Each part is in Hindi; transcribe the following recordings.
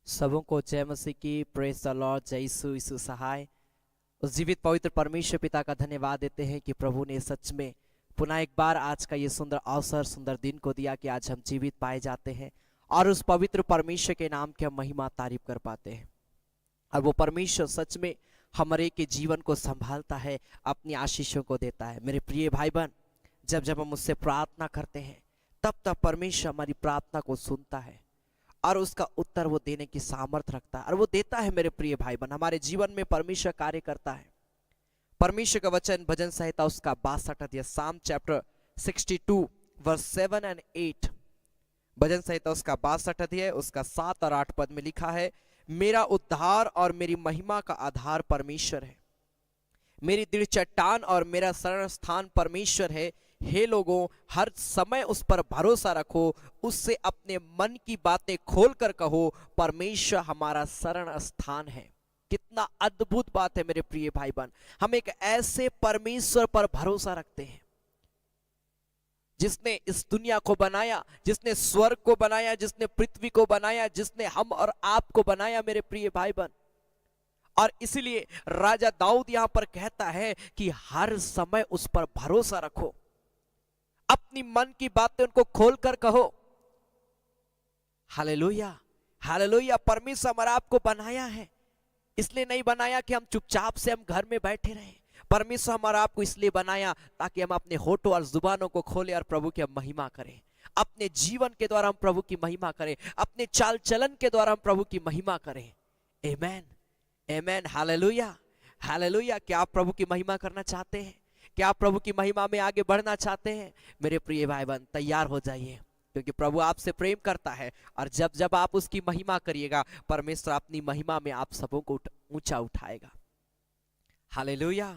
सबों को जय मसीह की। Praise the Lord. जय यीशु यीशु सहाय। उस जीवित पवित्र परमेश्वर पिता का धन्यवाद देते हैं कि प्रभु ने सच में पुनः एक बार आज का ये सुंदर अवसर सुंदर दिन को दिया कि आज हम जीवित पाए जाते हैं और उस पवित्र परमेश्वर के नाम की हम महिमा तारीफ कर पाते हैं। और वो परमेश्वर सच में हमारे के जीवन को संभालता है, अपनी आशीषों को देता है। मेरे प्रिय भाई बहन, जब जब हम उससे प्रार्थना करते हैं तब तब परमेश्वर हमारी प्रार्थना को सुनता है और उसका उत्तर वो देने की सामर्थ रखता है और वो देता है। मेरे प्रिय भाई बहन, हमारे जीवन में परमेश्वर कार्य करता है। परमेश्वर का वचन भजन संहिता उसका 62 अध्याय साम चैप्टर 62 वर्स 7 एंड 8। भजन संहिता उसका 62 अध्याय उसका 7 और 8 पद में लिखा है, मेरा उद्धार और मेरी महिमा का आधार परमेश्वर है, मेरी दृढ़ चट्टान और मेरा शरण स्थान परमेश्वर है। हे लोगों, हर समय उस पर भरोसा रखो, उससे अपने मन की बातें खोलकर कहो, परमेश्वर हमारा शरण स्थान है। कितना अद्भुत बात है मेरे प्रिय भाई बहन, हम एक ऐसे परमेश्वर पर भरोसा रखते हैं जिसने इस दुनिया को बनाया, जिसने स्वर्ग को बनाया, जिसने पृथ्वी को बनाया, जिसने हम और आपको बनाया। मेरे प्रिय भाई बहन, और इसलिए राजा दाऊद यहां पर कहता है कि हर समय उस पर भरोसा रखो, अपनी मन की बातें उनको खोलकर कहो। Hallelujah hallelujah. परमेश्वर हमारा आपको बनाया है, इसलिए नहीं बनाया कि हम चुपचाप से हम घर में बैठे रहें। परमेश्वर हमारा आपको इसलिए बनाया ताकि हम अपने होठों और जुबानों को खोले और प्रभु की महिमा करें। अपने जीवन के द्वारा हम प्रभु की महिमा करें, अपने चाल चलन के द्वारा हम प्रभु की महिमा करें। Amen amen. Hallelujah hallelujah. क्या आप प्रभु की महिमा करना चाहते हैं? क्या आप प्रभु की महिमा में आगे बढ़ना चाहते हैं? मेरे प्रिय भाई बहन, तैयार हो जाइए, क्योंकि प्रभु आपसे प्रेम करता है और जब जब आप उसकी महिमा करिएगा, परमेश्वर अपनी महिमा में आप सबों को ऊंचा उठाएगा। Hallelujah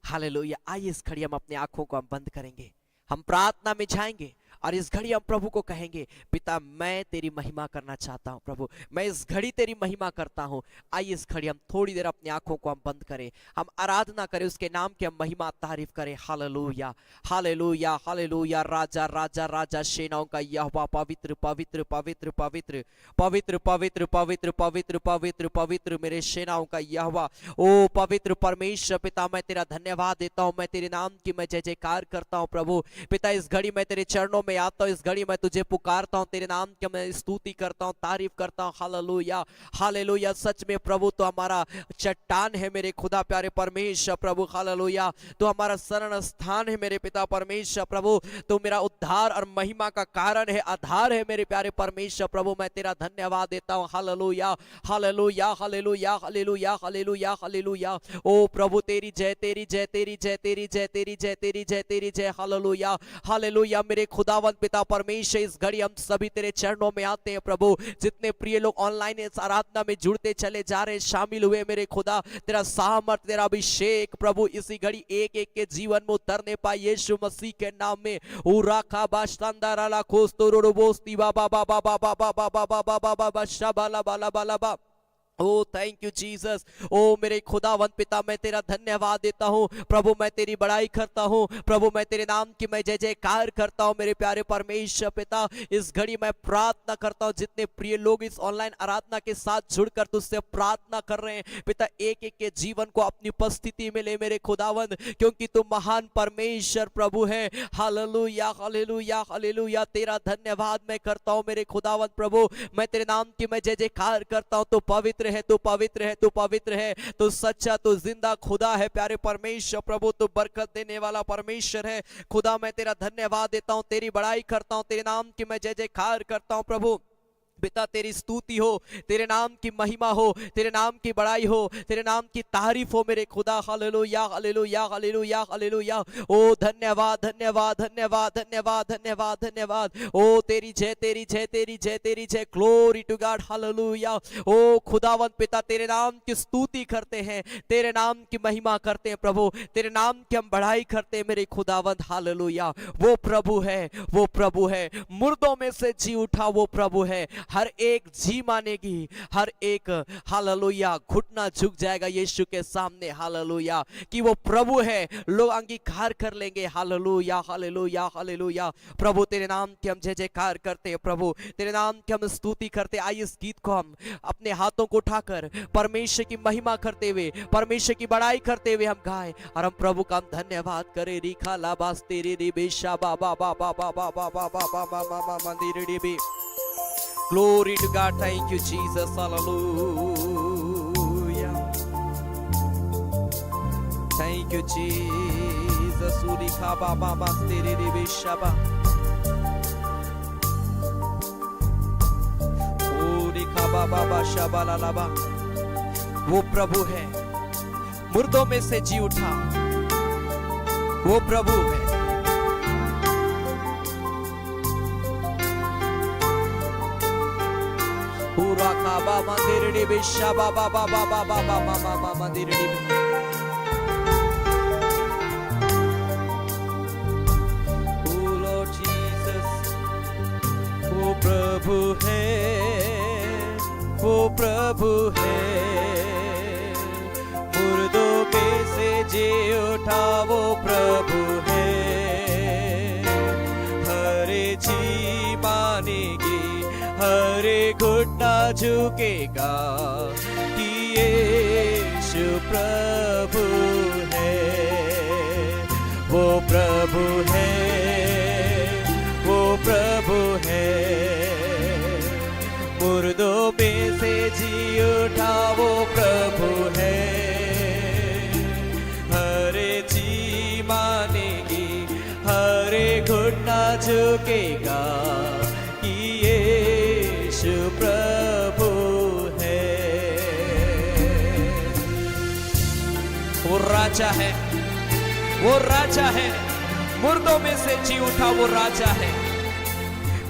hallelujah. आइए इस घड़ी हम अपनी आंखों को हम बंद करेंगे, हम प्रार्थना में जाएंगे और इस घड़ी हम प्रभु को कहेंगे, पिता मैं तेरी महिमा करना चाहता हूं। प्रभु मैं इस घड़ी तेरी महिमा करता हूं। आइए इस घड़ी हम थोड़ी देर अपनी आंखों को हम बंद करें, हम आराधना करें, उसके नाम की हम महिमा तारीफ करें। Hallelujah hallelujah hallelujah. राजा राजा राजा सेनाओं का यहोवा पवित्र पवित्र पवित्र पवित्र पवित्र पवित्र पवित्र पवित्र पवित्र पवित्र मेरे सेनाओं का यहोवा। ओ पवित्र परमेश्वर पिता, मैं तेरा धन्यवाद देता हूं, मैं तेरे नाम की मैं जय जयकार करता हूं। प्रभु पिता, इस घड़ी मैं तेरे चरणों में आता हूं, इस घड़ी मैं तुझे पुकारता हूं, तेरे नाम की मैं स्तुति करता हूं, तारीफ करता हूं। Hallelujah hallelujah. सच में प्रभु तो हमारा चट्टान है मेरे खुदा प्यारे परमेश्वर। प्रभु हालेलुया, तो हमारा शरण स्थान है मेरे पिता परमेश्वर। प्रभु तो मेरा उद्धार और महिमा का कारण है, आधार है मेरे प्यारे परमेश्वर। प्रभु मैं तेरा धन्यवाद देता हूं। Hallelujah hallelujah hallelujah hallelujah hallelujah hallelujah. ओ प्रभु तेरी जय तेरी जय तेरी जय तेरी जय तेरी जय तेरी जय तेरी जय। Hallelujah hallelujah. मेरे खुदावंत पिता परमेश्वर, इस घड़ी हम सभी तेरे चरणों में आते हैं। प्रभु जितने प्रिय लोग ऑनलाइन इस आराधना में जुड़ते चले जा रहे, शामिल हुए, मेरे खुदा तेरा सामर्थ तेरा अभिषेक प्रभु इसी घड़ी एक एक के जीवन में उतरने पाए, यीशु मसीह के नाम में। उराखा बास्तांदाराला कोस्तोरोबोस्ती बाबा बाबा बाबा बाबा बाबा बाबा बाबा शाबाला बाला बाला बा। ओ थैंक यू जीसस। ओ मेरे खुदावंत पिता, मैं तेरा धन्यवाद देता हूँ। प्रभु मैं तेरी बड़ाई करता हूँ। प्रभु मैं तेरे नाम की मैं जय जयकार करता हूँ। मेरे प्यारे परमेश्वर पिता, इस घड़ी मैं प्रार्थना करता हूँ, जितने प्रिय लोग इस ऑनलाइन आराधना के साथ जुड़कर तुझसे प्रार्थना कर रहे हैं पिता, एक एक के जीवन को अपनी उपस्थिति में ले मेरे खुदावंत, क्योंकि तू महान परमेश्वर प्रभु है। Hallelujah hallelujah hallelujah. तेरा धन्यवाद मैं करता हूँ मेरे खुदावंत। प्रभु मैं तेरे नाम की मैं जय जयकार करता हूँ। तो पवित्र है, तू पवित्र है, तू पवित्र है, तू सच्चा, तू जिंदा खुदा है प्यारे परमेश्वर। प्रभु तू बरकत देने वाला परमेश्वर है। खुदा मैं तेरा धन्यवाद देता हूं, तेरी बड़ाई करता हूं, तेरे नाम की मैं जय जयकार करता हूं। प्रभु पिता तेरी स्तुति हो, तेरे नाम की महिमा हो, तेरे नाम की बड़ाई हो, तेरे नाम की तारीफ हो मेरे खुदा। Hallelujah hallelujah hallelujah hallelujah. ओ धन्यवाद धन्यवाद धन्यवाद धन्यवाद धन्यवाद धन्यवाद। ओ तेरी जय तेरी जय तेरी जय तेरी जय। Glory to God. हालेलुया। ओ खुदावंत पिता, तेरे नाम की स्तुति करते हैं, तेरे नाम की महिमा करते हैं। प्रभु तेरे नाम की हम बढ़ाई करते हैं मेरे खुदावंत। हालेलुया। वो प्रभु है, वो प्रभु है, मुर्दों में से जी उठा वो प्रभु है। हर एक जी मानेगी, हर एक हालेलुया घुटना झुक जाएगा यीशु के सामने, हालेलुया, कि वो प्रभु है, लोग अंगीकार कर लेंगे। Hallelujah hallelujah hallelujah. प्रभु तेरे नाम की हम जय जयकार करते हैं, प्रभु तेरे नाम की हम स्तुति करते। आइए इस गीत को हम अपने हाथों को उठाकर परमेश्वर की महिमा करते हुए, परमेश्वर की बड़ाई करते हुए हम गाएं और हम प्रभु का हम धन्यवाद करें। रिखा लाबास तेरे रे बेशा बाबा बाबा बाबा बाबा बाबा मामा मंदिर रे बे। Glory to God, thank you Jesus, hallelujah. Thank you Jesus, Urikha Baba Mastere Rebe Shaba. Urikha Baba Shaba Lalaba. वो प्रभु है, मुर्दों में से जी उठा, वो प्रभु है। पूरा काबा मंदिर डिबे शाबा बाबा बाबा बाबा मामा मंदिर डिबे। Oh Lord Jesus, वो प्रभु है, वो प्रभु है, मुर्दों में से जी उठा वो प्रभु है। हरे जी मानेगी, हरे घुटना झुकेगा कि यीशु प्रभु है, वो प्रभु है, वो प्रभु है। मुर्दों में से जी उठा वो प्रभु है। हरे जी मानेगी, हरे घुटना झुकेगा कि यीशु प्रभु है। वो राजा है, वो राजा है, मुर्दों में से जी उठा वो राजा है।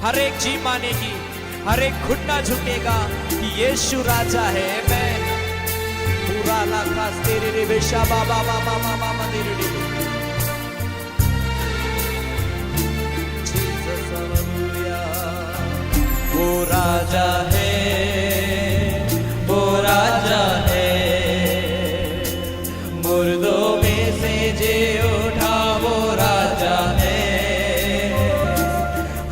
हर एक जी मानेगी, हर एक घुटना झुकेगा कि यीशु राजा है। मैं पूरा लाखास तेरे रे बेशा बाबा बाबा मामा मंदिर रे। Jesus hallelujah. वो राजा है, वो राजा है, मुर्दों में से जी उठा वो राजा है।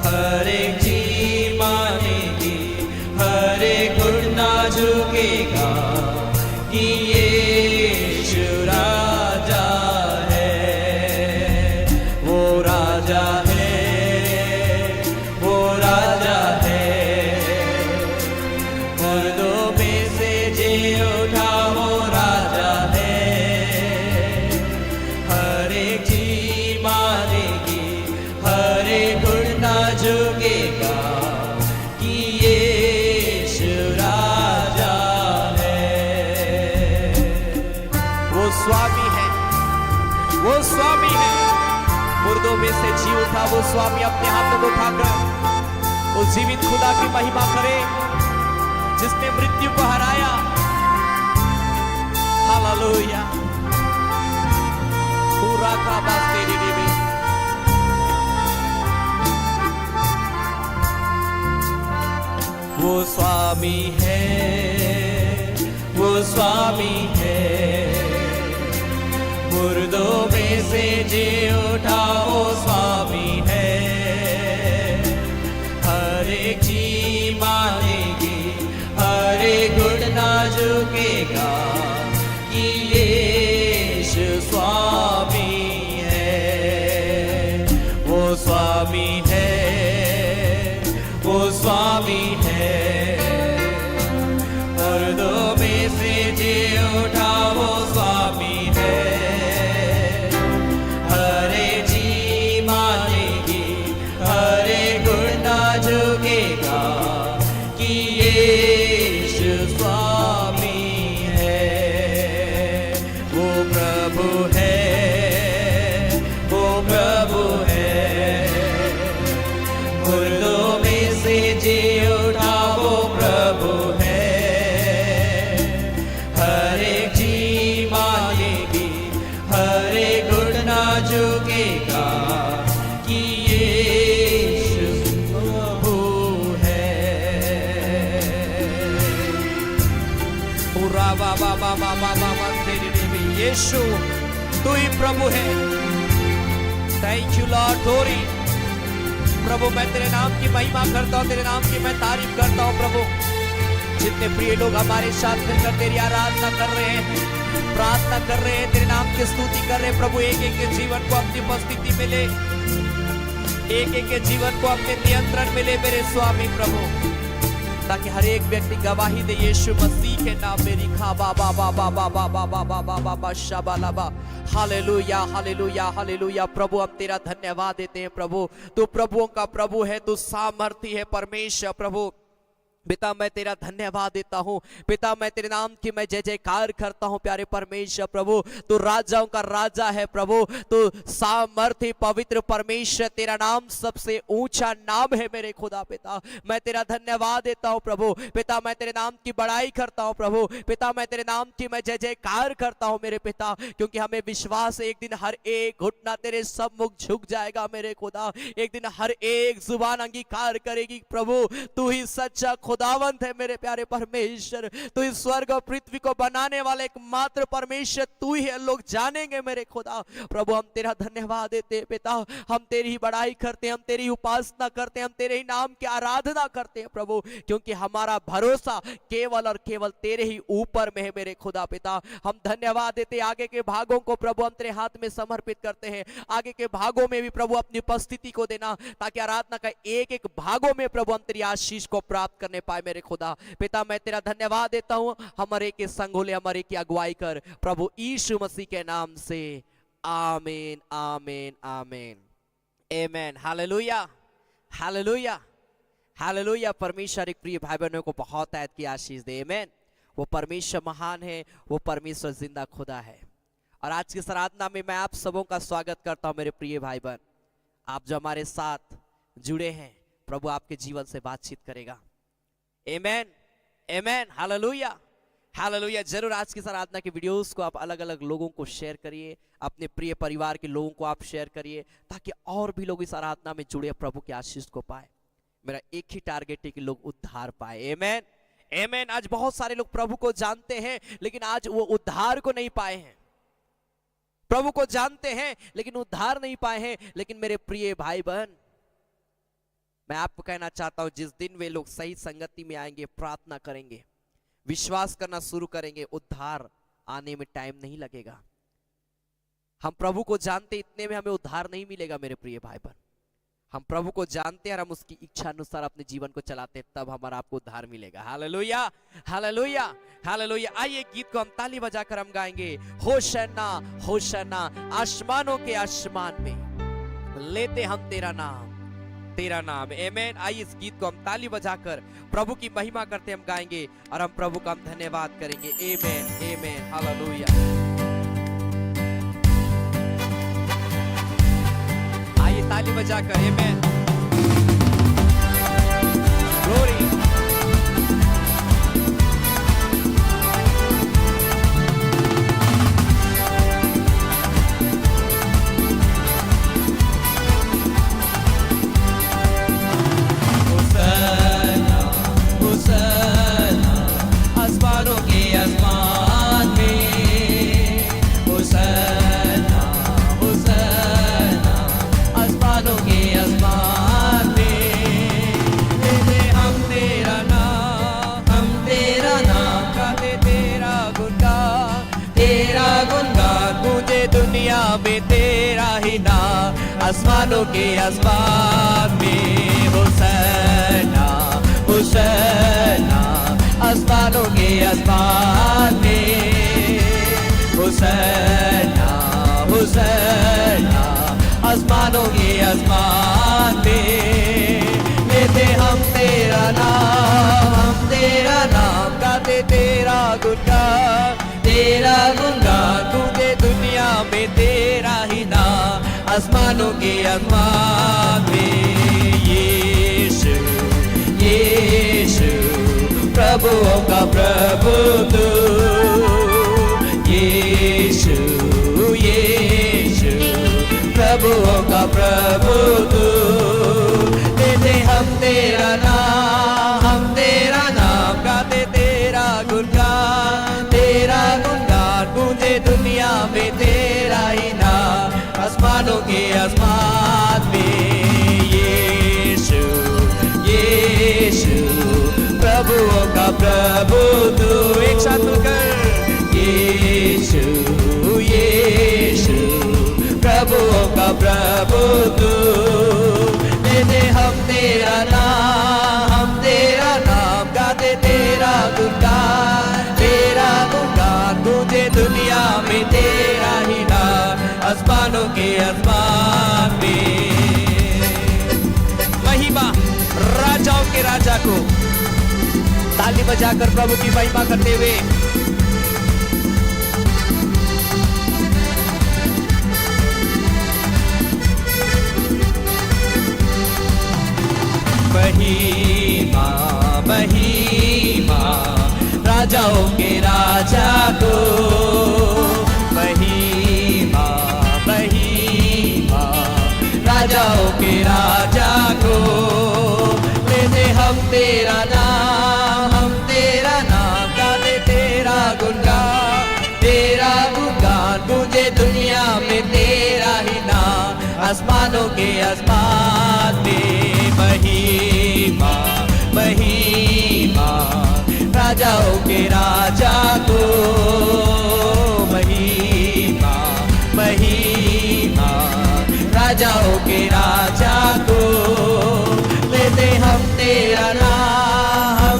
हर एक जी मानेगी, हर एक घुटना झुकेगा कि यीशु राजा है। वो राजा है, वो राजा है, मुर्दों में से जी उठा वो राजा है। हर एक जी मानेगी, हर एक घुटना झुकेगा कि यीशु राजा है। वो स्वामी है, वो स्वामी है, मुर्दों में से जी उठा वो स्वामी। अपने हाथों को उठाकर उस जीवित खुदा की महिमा करे जिसने मृत्यु को हराया। हालेलुया। पूरा का बात तेरी देवी। वो स्वामी है, वो स्वामी है, मुर्दों में से जी उठा वो स्वामी है। हर एक जी मानेगी, हर एक घुटना झुकेगा कि यीशु स्वामी है। वो स्वामी है, वो स्वामी है, मुर्दों में से जी उठा वो स्वामी है। हरे जी मानेगी, हरे घुटना झुकेगा कि यीशु स्वामी है। वो प्रभु है, वो प्रभु है, मुर्दों में से जी उठा वो प्रभु है। हर एक जी मानेगी, हर एक घुटना झुकेगा कि यीशु प्रभु है। यीशु तू ही प्रभु है। Thank you lord glory. प्रभु मैं तेरे नाम की महिमा करता हूँ, तेरे नाम की मैं तारीफ करता हूँ। प्रभु जितने प्रिय लोग हमारे साथ मिलकर तेरी आराधना कर रहे हैं, प्रार्थना कर रहे हैं, तेरे नाम की स्तुति कर रहे हैं, प्रभु एक एक के जीवन को अपनी उपस्थिति मिले, एक एक के जीवन को अपने नियंत्रण मिले मेरे स्वामी प्रभु, ताकि हर एक व्यक्ति गवाही दे यीशु मसीह के नाम में। लिखा बाबा बाबा बाबा बाबा बाबा बाबा शाबालाबा। Hallelujah hallelujah hallelujah. प्रभु हम तेरा धन्यवाद देते हैं प्रभु, तू प्रभुओं का प्रभु है, तू सामर्थी है परमेश्वर। प्रभु पिता मैं तेरा धन्यवाद देता हूँ, पिता मैं तेरे नाम की मैं जय जयकार करता हूँ प्यारे परमेश्वर। प्रभु तू राजाओं का राजा है प्रभु, तू सामर्थी पवित्र परमेश्वर, तेरा नाम सबसे ऊंचा नाम है मेरे खुदा। पिता मैं तेरा धन्यवाद देता हूँ प्रभु, पिता मैं तेरे नाम की बड़ाई करता हूँ प्रभु, पिता मैं तेरे नाम की मैं जय जयकार करता हूँ मेरे पिता, क्योंकि हमें विश्वास है एक दिन हर एक घुटना तेरे सम्मुख झुक जाएगा मेरे खुदा, एक दिन हर एक जुबान अंगीकार करेगी प्रभु तू ही सच्चा खुदावंत है मेरे प्यारे परमेश्वर। तू इस स्वर्ग और पृथ्वी को बनाने वाला एकमात्र परमेश्वर तू ही है, लोग जानेंगे मेरे खुदा। प्रभु हम तेरा धन्यवाद देते हैं पिता, हम तेरी ही बड़ाई करते हैं, हम तेरी उपासना करते हैं, हम तेरे ही नाम की आराधना करते हैं प्रभु, क्योंकि हमारा भरोसा केवल और केवल तेरे ही ऊपर में है मेरे खुदा। पिता हम धन्यवाद देते हैं, आगे के भागों को प्रभु हम तेरे हाथ में समर्पित करते हैं, आगे के भागों में भी प्रभु अपनी उपस्थिति को देना, ताकि आराधना का एक एक भागों में प्रभु हम तेरी आशीष को प्राप्त करने पाए मेरे खुदा। पिता मैं तेरा धन्यवाद देता हूं, हमारे के संगोले हमारे की अगुवाई कर प्रभु यीशु मसीह के नाम से। आमीन आमीन आमीन आमेन। Hallelujah hallelujah hallelujah. परमेश्वर एक प्रिय भाई बहनों को बहुत आयत की आशीष दे। आमीन। वो परमेश्वर महान है, वो परमेश्वर जिंदा खुदा है। और आज की आराधना में मैं आप सबों का स्वागत करता हूं मेरे प्रिय भाई बहन, आप जो हमारे साथ जुड़े हैं, प्रभु आपके जीवन से बातचीत करेगा। Amen amen. Hallelujah hallelujah. जरूर आज की आराधना के वीडियोस को आप अलग अलग लोगों को शेयर करिए, अपने प्रिय परिवार के लोगों को आप शेयर करिए, ताकि और भी लोग इस आराधना में जुड़े प्रभु के आशीष को पाए। मेरा एक ही टारगेट है कि लोग उद्धार पाए। आमेन आमेन। आज बहुत सारे लोग प्रभु को जानते हैं, लेकिन आज वो उद्धार को नहीं पाए हैं। प्रभु को जानते हैं लेकिन उद्धार नहीं पाए हैं। लेकिन मेरे प्रिय भाई बहन, मैं आपको कहना चाहता हूं, जिस दिन वे लोग सही संगति में आएंगे, प्रार्थना करेंगे, विश्वास करना शुरू करेंगे, उद्धार आने में टाइम नहीं लगेगा। हम प्रभु को जानते, इतने में हमें उद्धार नहीं मिलेगा मेरे प्रिय भाई बहन। हम प्रभु को जानते हैं और हम उसकी इच्छा अनुसार अपने जीवन को चलाते हैं, तब हमारा आपको उद्धार मिलेगा। Hallelujah hallelujah hallelujah. आइए गीत को हम ताली बजाकर हम गाएंगे, होशन्ना होशन्ना, आसमानों के आसमान में लेते हम तेरा नाम, तेरा नाम। आमेन। आइए इस गीत को हम ताली बजाकर प्रभु की महिमा करते हम गाएंगे और हम प्रभु का हम धन्यवाद करेंगे। आमेन आमेन हालेलुया। आइए ताली बजाकर आमेन ग्लोरी। आसमानों के आसमान में होसन्ना होसन्ना, आसमानों के आसमान में लेते हम तेरा नाम गाते तेरा गुणगान गूंजे दुनिया में तेरा ही नाम। आसमानों के आसमान में होसन्ना होसन्ना, आसमानों के आसमान में होसन्ना होसन्ना, आसमानों के आसमान में लेते हम तेरा नाम गाते तेरा गुणगान गूंजे दुनिया में तेरा ही नाम। आसमानों के आसमान में यीशु यीशु, प्रभुओं का प्रभु तू, यीशु यीशु, प्रभुओं का प्रभु तू। लेते हम तेरा नाम गाते तेरा गुणगान के राजा को ताली बजाकर प्रभु की महिमा करते हुए महिमा महिमा राजाओं के राजा को, महिमा महिमा राजाओं के राजा को। लेते हम तेरा नाम गाते तेरा गुणगान गूंजे दुनिया में तेरा ही नाम, आसमानों के आसमान में। महिमा महिमा राजाओं के राजा को, महिमा महिमा राजाओं के राजा को। लेते हम तेरा नाम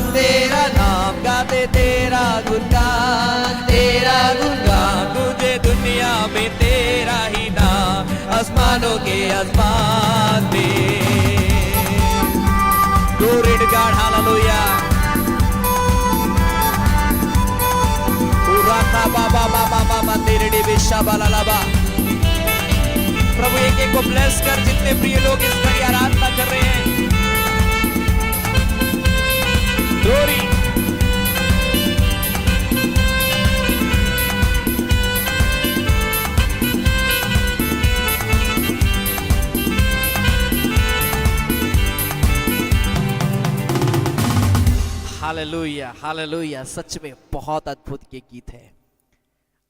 गाते तेरा गुणगान गूंजे दुनिया में तेरा ही नाम, आसमानों के आसमान में। Glory to God, hallelujah. Uraka baba baba baba तेरे डिबे शाबालालाबा। प्रभु एक एक को ब्लेस कर, जितने प्रिय लोग इस घड़ी आराधना कर रहे हैं। Glory. Hallelujah hallelujah. सच में बहुत अद्भुत ये गीत है।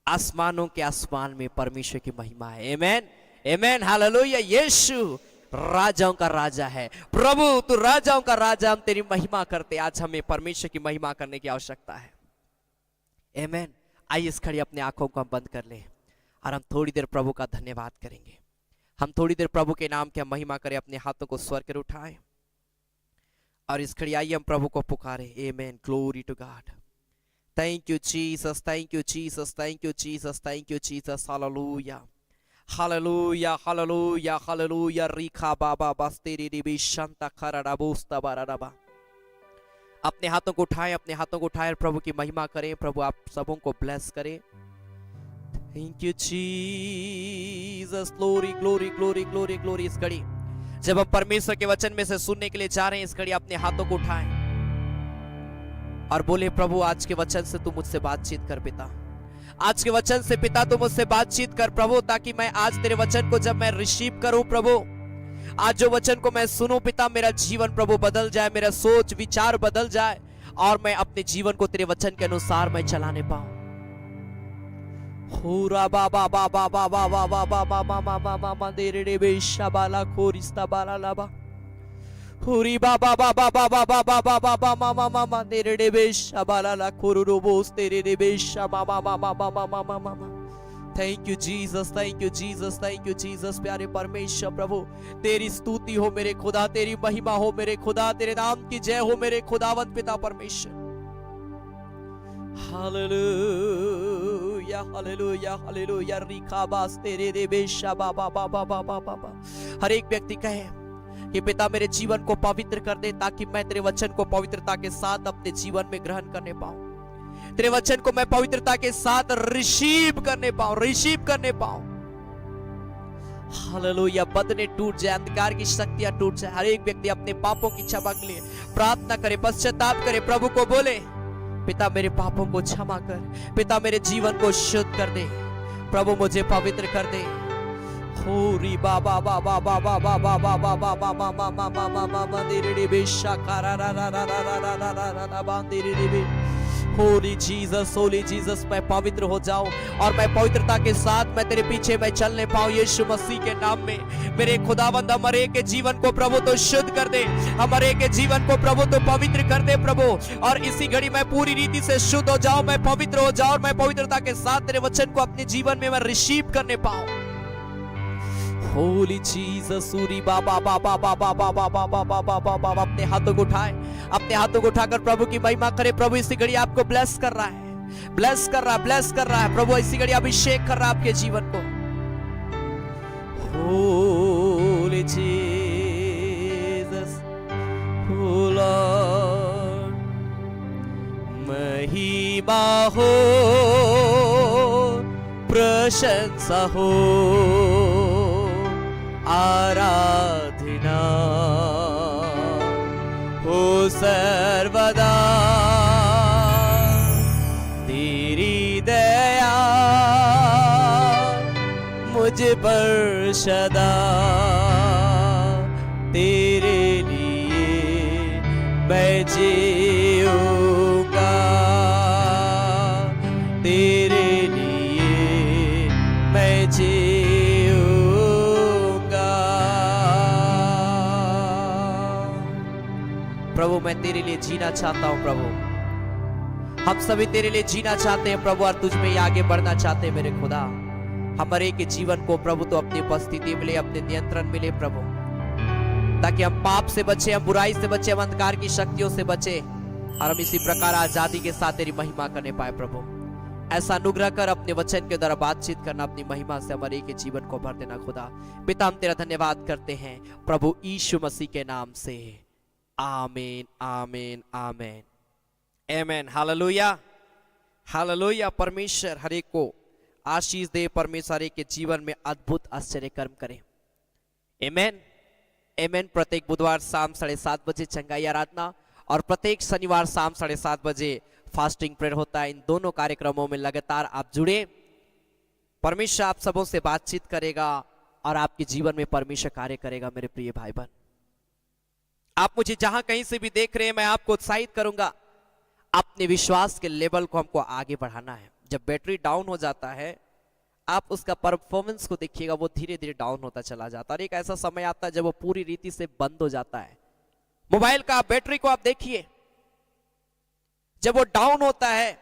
आसमानों के आसमान में परमेश्वर की महिमा है। आमेन आमेन हालेलुया। यीशु राजाओं का राजा है। प्रभु तू राजाओं का राजा, हम तेरी महिमा करते। आज हमें परमेश्वर की महिमा करने की आवश्यकता है। आमेन। आइए इस घड़ी अपने आंखों को हम बंद कर लें और हम थोड़ी देर प्रभु का धन्यवाद करेंगे। हम थोड़ी देर प्रभु के नाम की हम महिमा करें। अपने हाथों को स्वर कर उठाएं और इस घड़ी आइए हम प्रभु को पुकारें। Amen. Glory to God. Thank you Jesus, thank you Jesus, thank you Jesus, thank you Jesus. Hallelujah hallelujah hallelujah hallelujah. रिखा बाबा बस्तेरी रिबी शांता खराडा बोस्ता बाराडा। अपने हाथों को उठाएं, अपने हाथों को उठाएं, प्रभु की महिमा करें। प्रभु आप सबों को ब्लेस करें। Thank you Jesus. Glory glory glory glory glory. इस घड़ी जब हम परमेश्वर के वचन में से सुनने के लिए जा रहे हैं, इस घड़ी अपने हाथों को उठाएं और बोले, प्रभु आज के वचन से तू मुझसे बातचीत कर पिता। आज के वचन से पिता तू मुझसे बातचीत कर प्रभु, ताकि मैं आज तेरे वचन को जब मैं रिसीव करूं प्रभु, आज जो वचन को मैं सुनूं पिता, मेरा जीवन प्रभु बदल जाए, मेरा सोच विचार बदल जाए और मैं अपने जीवन को तेरे वचन के अनुसार मैं चलाने पाऊं। हुरा बाबा बाबा बाबा बाबा बाबा मामा मामा मंदिरे बेशा बाला खोरिस्ता बाला लाबा। हुरी बाबा बाबा बाबा बाबा बाबा मामा मामा मंदिरे बेशा बाला ला खोरुरो बोस तेरे बेशा मामा मामा मामा मामा मामा। Thank you Jesus, thank you Jesus, thank you Jesus. प्यारे परमेश्वर प्रभु, तेरी स्तुति हो मेरे खुदा, तेरी महिमा हो मेरे खुदा, तेरे नाम की जय हो मेरे खुदावंत पिता परमेश्वर। Hallelujah hallelujah hallelujah. रिखा बास तेरे रे बेशा बाबा बाबा बाबा बाबा। हर एक व्यक्ति कहे कि पिता मेरे जीवन को पवित्र कर दे, ताकि मैं तेरे वचन को पवित्रता के साथ अपने जीवन में ग्रहण करने पाऊं। तेरे वचन को मैं पवित्रता के साथ रिसीव करने पाऊं। हालेलुया। बंधने टूट जाए, अंधकार की शक्तियां टूट जाए। हर एक व्यक्ति अपने पापों की क्षमा के लिए प्रार्थना करे, पश्चाताप करे, प्रभु को बोले, पिता मेरे पापों को क्षमा कर, पिता मेरे जीवन को शुद्ध कर दे, प्रभु मुझे पवित्र कर दे। होरी बाबा बाबा बाबा बाबा बाबा बाबा मामा मामा मामा मंदिरे बेशा कारा रा रा रा रा रा रा रा रा मंदिरे बे। होली जीसस, मैं पवित्र हो जाऊं और मैं पवित्रता के साथ मैं तेरे पीछे मैं चलने पाऊं यीशु मसीह के नाम में। मेरे खुदावंद हमारे के जीवन को प्रभु तो शुद्ध कर दे, हमारे के जीवन को प्रभु तो पवित्र कर दे प्रभु। और इसी घड़ी मैं पूरी रीति से शुद्ध हो जाऊं, मैं पवित्र हो जाऊं और मैं पवित्रता के साथ तेरे वचन को अपने जीवन में मैं रिसीव करने पाऊं। होली जीसस। सूरी बाबा बाबा बाबा बाबा बाबा बाबा बाबा। अपने हाथों को उठाए, अपने हाथों को उठाकर प्रभु की महिमा करे। प्रभु इसी घड़ी आपको ब्लेस कर रहा है, ब्लेस कर रहा है, ब्लेस कर रहा है। प्रभु इसी घड़ी अभिषेक कर रहा है आपके जीवन को। होली जीसस। महिमा हो, प्रशंसा हो, आराधना हो सर्वदा। तेरी दया मुझ पर सदा, तेरे लिए मैं जीऊंगा, तेरे लिए मैं जीऊंगा। प्रभु मैं तेरे लिए जीना चाहता हूं प्रभु, हम सभी तेरे लिए जीना चाहते हैं प्रभु, और तुझ में ही आगे बढ़ना चाहते हैं मेरे खुदा। हमारे के जीवन को प्रभु तो अपनी उपस्थिति मिले, अपने नियंत्रण मिले प्रभु, ताकि हम पाप से बचे, हम बुराई से बचे, हम अंधकार की शक्तियों से बचे, और हम इसी प्रकार आजादी के साथ तेरी महिमा करने पाए प्रभु। ऐसा अनुग्रह कर, अपने वचन के द्वारा बातचीत करना, अपनी महिमा से हमारे के जीवन को भर देना खुदा। पिता हम तेरा धन्यवाद करते हैं प्रभु यीशु मसीह के नाम से, आमीन आमीन आमीन आमीन। Hallelujah hallelujah. परमेश्वर हर एक को आशीष दे, परमेश्वर एक के जीवन में अद्भुत आश्चर्य कर्म करे। आमीन आमीन। प्रत्येक बुधवार शाम 7:30 बजे चंगाई आराधना और प्रत्येक शनिवार शाम 7:30 बजे फास्टिंग प्रेयर होता है। इन दोनों कार्यक्रमों में लगातार आप जुड़े, परमेश्वर आप सबों से बातचीत करेगा और आपके जीवन में परमेश्वर कार्य करेगा। मेरे प्रिय भाई बहन, आप मुझे जहां कहीं से भी देख रहे हैं, मैं आपको उत्साहित करूंगा, अपने विश्वास के लेवल को हमको आगे बढ़ाना है। जब बैटरी डाउन हो जाता है, आप उसका परफॉर्मेंस को देखिएगा, वो धीरे धीरे डाउन होता चला जाता है, और एक ऐसा समय आता है जब वो पूरी रीति से बंद हो जाता है। मोबाइल का बैटरी को आप देखिए, जब वो डाउन होता है,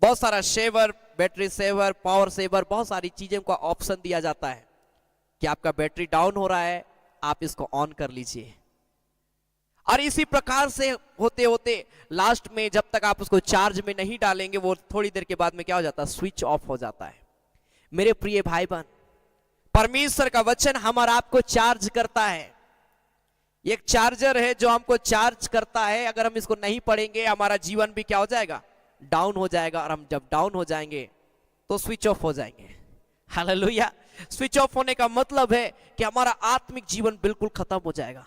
बहुत सारा saver, battery saver, power saver, बहुत सारी चीजें का ऑप्शन दिया जाता है कि आपका बैटरी डाउन हो रहा है, आप इसको ऑन कर लीजिए। और इसी प्रकार से होते होते लास्ट में जब तक आप उसको चार्ज में नहीं डालेंगे, वो थोड़ी देर के बाद में क्या हो जाता है, स्विच ऑफ हो जाता है। मेरे प्रिय भाई बहन, परमेश्वर का वचन हम और आपको चार्ज करता है। एक चार्जर है जो हमको चार्ज करता है। अगर हम इसको नहीं पढ़ेंगे, हमारा जीवन भी क्या हो जाएगा, डाउन हो जाएगा, और हम जब डाउन हो जाएंगे तो स्विच ऑफ हो जाएंगे। हालेलुया। स्विच ऑफ होने का मतलब है कि हमारा आत्मिक जीवन बिल्कुल खत्म हो जाएगा।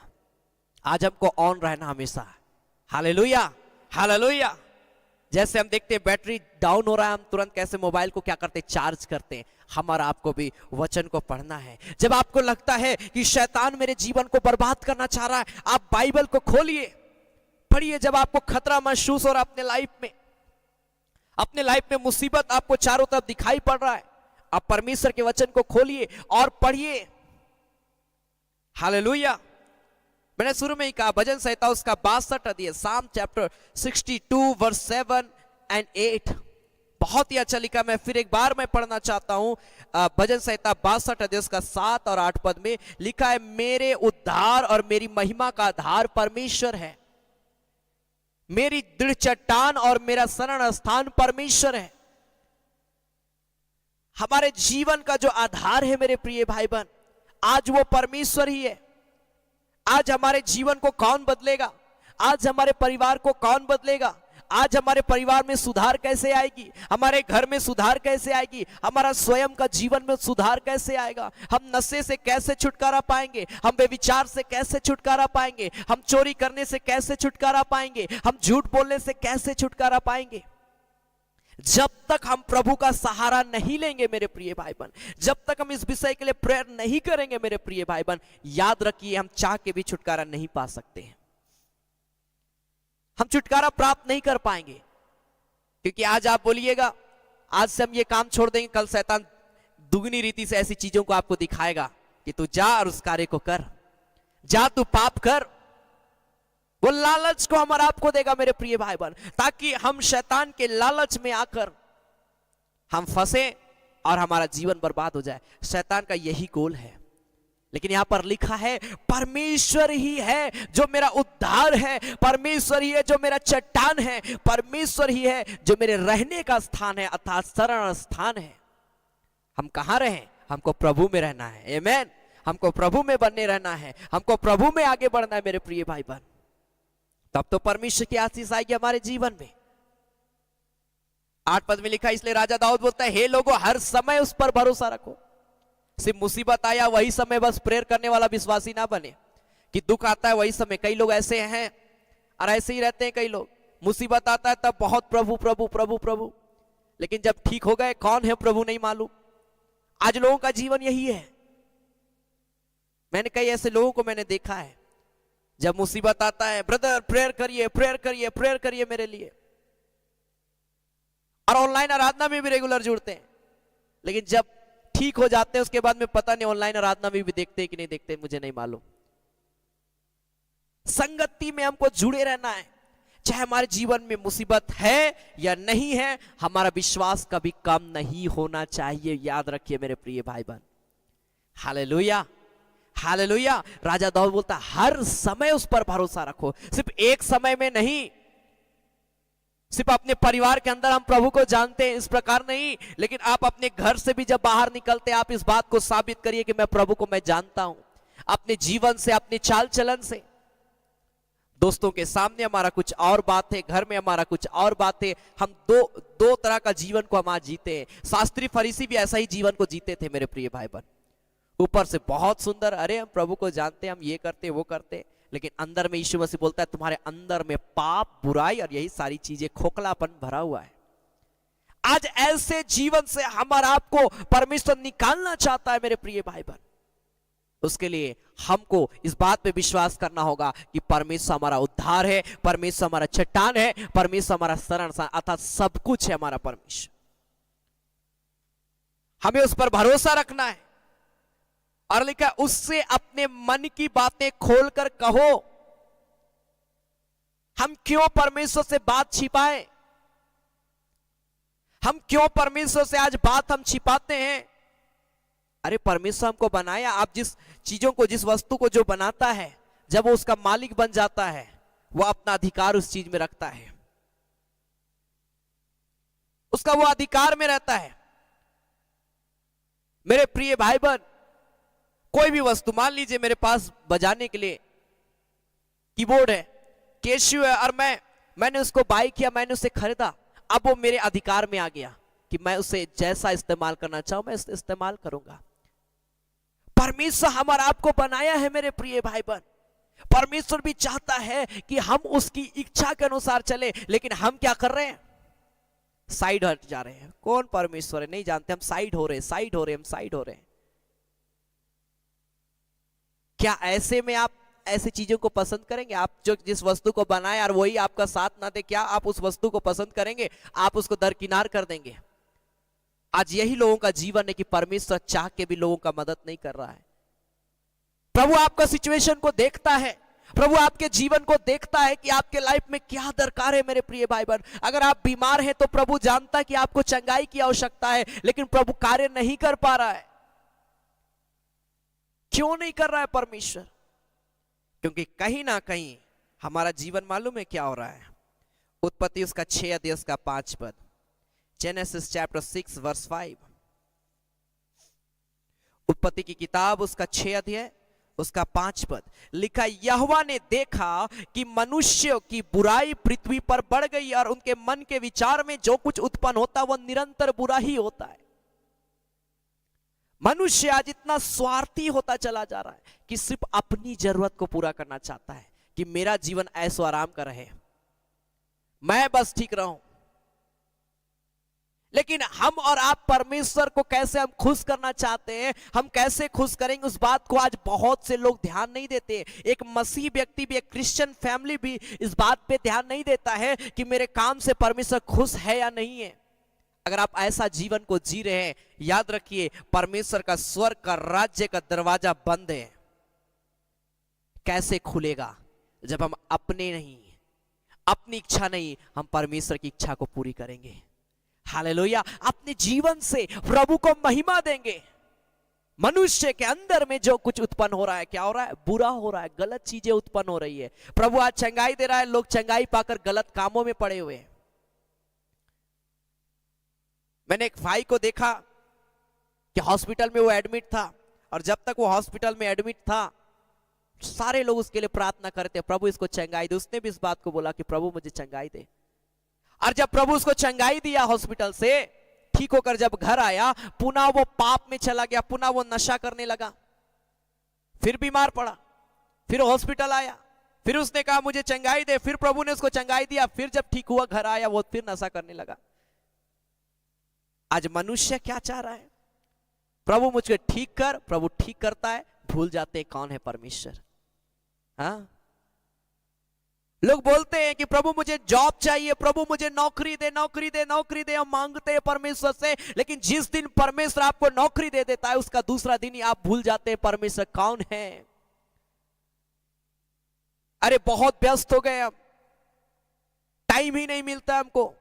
आज हमको ऑन रहना हमेशा। Hallelujah hallelujah. जैसे हम देखते हैं बैटरी डाउन हो रहा है, हम तुरंत कैसे मोबाइल को क्या करते हैं, चार्ज करते हैं। हमारा आपको भी वचन को पढ़ना है। जब आपको लगता है कि शैतान मेरे जीवन को बर्बाद करना चाह रहा है, आप बाइबल को खोलिए, पढ़िए। जब आपको खतरा महसूस हो रहा है अपने लाइफ में मुसीबत आपको चारों तरफ दिखाई पड़ रहा है, आप परमेश्वर के वचन को खोलिए और पढ़िए। हालेलुया। मैंने शुरू में ही कहा, भजन संहिता उसका 62 अध्याय, साम चैप्टर 62 वर्स 7 एंड 8, बहुत ही अच्छा लिखा। मैं फिर एक बार मैं पढ़ना चाहता हूं। भजन संहिता 62 अध्याय उसका 7 और 8 पद में लिखा है, मेरे उद्धार और मेरी महिमा का आधार परमेश्वर है, मेरी दृढ़ चट्टान और मेरा शरण स्थान परमेश्वर है। हमारे जीवन का जो आधार है मेरे प्रिय भाई बहन, आज वो परमेश्वर ही है। आज हमारे जीवन को कौन बदलेगा, आज हमारे परिवार को कौन बदलेगा, आज हमारे परिवार में सुधार कैसे आएगी, हमारे घर में सुधार कैसे आएगी, हमारा स्वयं का जीवन में सुधार कैसे आएगा, हम नशे से कैसे छुटकारा पाएंगे, हम बेविचार से कैसे छुटकारा पाएंगे, हम चोरी करने से कैसे छुटकारा पाएंगे, हम झूठ बोलने से कैसे छुटकारा पाएंगे। जब तक हम प्रभु का सहारा नहीं लेंगे मेरे प्रिय भाई बहन, जब तक हम इस विषय के लिए प्रेयर नहीं करेंगे मेरे प्रिय भाई बहन, याद रखिए हम चाह के भी छुटकारा नहीं पा सकते हैं। हम छुटकारा प्राप्त नहीं कर पाएंगे, क्योंकि आज आप बोलिएगा आज से हम ये काम छोड़ देंगे, कल शैतान दुगनी रीति से ऐसी चीजों को आपको दिखाएगा कि तू जा और उस कार्य को कर, जा तू पाप कर। वो लालच को हमारा आपको देगा मेरे प्रिय भाई बहन, ताकि हम शैतान के लालच में आकर हम फंसे और हमारा जीवन बर्बाद हो जाए। शैतान का यही गोल है। लेकिन यहां पर लिखा है, परमेश्वर ही है जो मेरा उद्धार है, परमेश्वर ही है जो मेरा चट्टान है, परमेश्वर ही है जो मेरे रहने का स्थान है, अर्थात शरण स्थान है। हम कहां रहें, हमको प्रभु में रहना है। आमीन। हमको प्रभु में बने रहना है, हमको प्रभु में आगे बढ़ना है मेरे प्रिय भाई बहन। तब तो परमेश्वर की आशीष आएगी हमारे जीवन में। 8 पद में लिखा, इसलिए राजा दाऊद बोलता है, हे लोगों हर समय उस पर भरोसा रखो। सिर्फ मुसीबत आया वही समय बस प्रेयर करने वाला विश्वासी ना बने, कि दुख आता है वही समय। कई लोग ऐसे हैं और ऐसे ही रहते हैं। कई लोग मुसीबत आता है तब बहुत प्रभु प्रभु प्रभु प्रभु, लेकिन जब ठीक हो गए कौन है प्रभु नहीं मालूम। आज लोगों का जीवन यही है। मैंने कई ऐसे लोगों को मैंने देखा है, जब मुसीबत आता है, ब्रदर प्रेयर करिए प्रेयर करिए प्रेयर करिए मेरे लिए, और ऑनलाइन आराधना में भी रेगुलर जुड़ते हैं, लेकिन जब ठीक हो जाते हैं उसके बाद में पता नहीं ऑनलाइन आराधना में भी देखते हैं कि नहीं देखते, मुझे नहीं मालूम। संगति में हमको जुड़े रहना है, चाहे हमारे जीवन में मुसीबत है या नहीं है, हमारा विश्वास कभी कम नहीं होना चाहिए। याद रखिए मेरे प्रिय भाई बहन। Hallelujah hallelujah. राजा दाऊद बोलता हर समय उस पर भरोसा रखो। सिर्फ एक समय में नहीं, सिर्फ अपने परिवार के अंदर हम प्रभु को जानते हैं इस प्रकार नहीं, लेकिन आप अपने घर से भी जब बाहर निकलते आप इस बात को साबित करिए कि मैं प्रभु को मैं जानता हूं, अपने जीवन से, अपने चाल चलन से। दोस्तों के सामने हमारा कुछ और बात है, घर में हमारा कुछ और बात है। हम दो तरह का जीवन को हम आज जीते हैं। शास्त्री फरीसी भी ऐसा ही जीवन को जीते थे मेरे प्रिय भाई बहन। ऊपर से बहुत सुंदर, अरे हम प्रभु को जानते हैं, हम ये करते वो करते, लेकिन अंदर में यीशु मसीह बोलता है तुम्हारे अंदर में पाप, बुराई और यही सारी चीजें, खोखलापन भरा हुआ है। आज ऐसे जीवन से हमारा आपको परमेश्वर निकालना चाहता है मेरे प्रिय भाई बहन। उसके लिए हमको इस बात पे विश्वास करना होगा कि परमेश्वर हमारा उद्धार है, परमेश्वर हमारा चट्टान है, परमेश्वर हमारा शरण अर्थात सब कुछ है हमारा परमेश्वर। हमें उस पर भरोसा रखना है। और लिखा उससे अपने मन की बातें खोलकर कहो। हम क्यों परमेश्वर से बात छिपाए? हम क्यों परमेश्वर से आज बात हम छिपाते हैं? अरे परमेश्वर हमको बनाया, आप जिस चीजों को, जिस वस्तु को जो बनाता है, जब वो उसका मालिक बन जाता है, वो अपना अधिकार उस चीज में रखता है, उसका वो अधिकार में रहता है। मेरे प्रिय भाई बहन, कोई भी वस्तु, मान लीजिए मेरे पास बजाने के लिए कीबोर्ड है, कैशियो है, और मैंने उसको बाय किया, मैंने उसे खरीदा, अब वो मेरे अधिकार में आ गया कि मैं उसे जैसा इस्तेमाल करना चाहूं मैं इस्तेमाल करूंगा। परमेश्वर हमारा आपको बनाया है मेरे प्रिय भाई बहन। परमेश्वर भी चाहता है कि हम उसकी इच्छा के अनुसार चले, लेकिन हम क्या कर रहे हैं? साइड हट जा रहे हैं। कौन परमेश्वर है नहीं जानते, हम साइड हो रहे हैं, साइड हो रहे हैं, हम साइड हो रहे हैं। क्या ऐसे में आप ऐसी चीजों को पसंद करेंगे? आप जो जिस वस्तु को बनाए और वही आपका साथ ना दे, क्या आप उस वस्तु को पसंद करेंगे? आप उसको दरकिनार कर देंगे। आज यही लोगों का जीवन है कि परमेश्वर चाह के भी लोगों का मदद नहीं कर रहा है। प्रभु आपका सिचुएशन को देखता है, प्रभु आपके जीवन को देखता है कि आपके लाइफ में क्या दरकार है मेरे प्रिय भाई बहन। अगर आप बीमार हैं तो प्रभु जानता है कि आपको चंगाई की आवश्यकता है, लेकिन प्रभु कार्य नहीं कर पा रहा है। क्यों नहीं कर रहा है परमेश्वर? क्योंकि कहीं ना कहीं हमारा जीवन मालूम है क्या हो रहा है। उत्पत्ति उसका 6 अध्याय उसका 5 पद, जेनेसिस चैप्टर 6 वर्स 5। उत्पत्ति की किताब उसका 6 अध्याय उसका 5 पद लिखा, यहोवा ने देखा कि मनुष्य की बुराई पृथ्वी पर बढ़ गई और उनके मन के विचार में जो कुछ उत्पन्न होता वह निरंतर बुरा ही होता है। मनुष्य आज इतना स्वार्थी होता चला जा रहा है कि सिर्फ अपनी जरूरत को पूरा करना चाहता है कि मेरा जीवन ऐसो आराम का रहे, मैं बस ठीक रहूं। लेकिन हम और आप परमेश्वर को कैसे हम खुश करना चाहते हैं, हम कैसे खुश करेंगे, उस बात को आज बहुत से लोग ध्यान नहीं देते। एक मसीह व्यक्ति भी, एक क्रिश्चियन फैमिली भी इस बात पे ध्यान नहीं देता है कि मेरे काम से परमेश्वर खुश है या नहीं है। अगर आप ऐसा जीवन को जी रहे हैं, याद रखिए परमेश्वर का स्वर्ग का राज्य का दरवाजा बंद है। कैसे खुलेगा? जब हम अपने नहीं, अपनी इच्छा नहीं, हम परमेश्वर की इच्छा को पूरी करेंगे। हालेलुया। अपने जीवन से प्रभु को महिमा देंगे। मनुष्य के अंदर में जो कुछ उत्पन्न हो रहा है, क्या हो रहा है? बुरा हो रहा है, गलत चीजें उत्पन्न हो रही है। प्रभु आज चंगाई दे रहा है, लोग चंगाई पाकर गलत कामों में पड़े हुए हैं। मैंने एक भाई को देखा कि हॉस्पिटल में वो एडमिट था, और जब तक वो हॉस्पिटल में एडमिट था सारे लोग उसके लिए प्रार्थना करते, प्रभु इसको चंगाई दे। उसने भी इस बात को बोला कि प्रभु मुझे चंगाई दे। और जब प्रभु उसको चंगाई दिया हॉस्पिटल से, ठीक होकर जब घर आया, पुनः वो पाप में चला गया, पुनः वो नशा करने लगा, फिर बीमार पड़ा, फिर हॉस्पिटल आया, फिर उसने कहा मुझे चंगाई दे, फिर प्रभु ने उसको चंगाई दिया, फिर जब ठीक हुआ घर आया, वो फिर नशा करने लगा। आज मनुष्य क्या चाह रहा है? प्रभु मुझे ठीक कर, प्रभु ठीक करता है, भूल जाते हैं कौन है परमेश्वर। हाँ, लोग बोलते हैं कि प्रभु मुझे जॉब चाहिए, प्रभु मुझे नौकरी दे, नौकरी दे, नौकरी दे, हम मांगते हैं परमेश्वर से, लेकिन जिस दिन परमेश्वर आपको नौकरी दे देता है, उसका दूसरा दिन ही आप भूल जाते हैं परमेश्वर कौन है। अरे बहुत व्यस्त हो गए, अब टाइम ही नहीं मिलता हमको।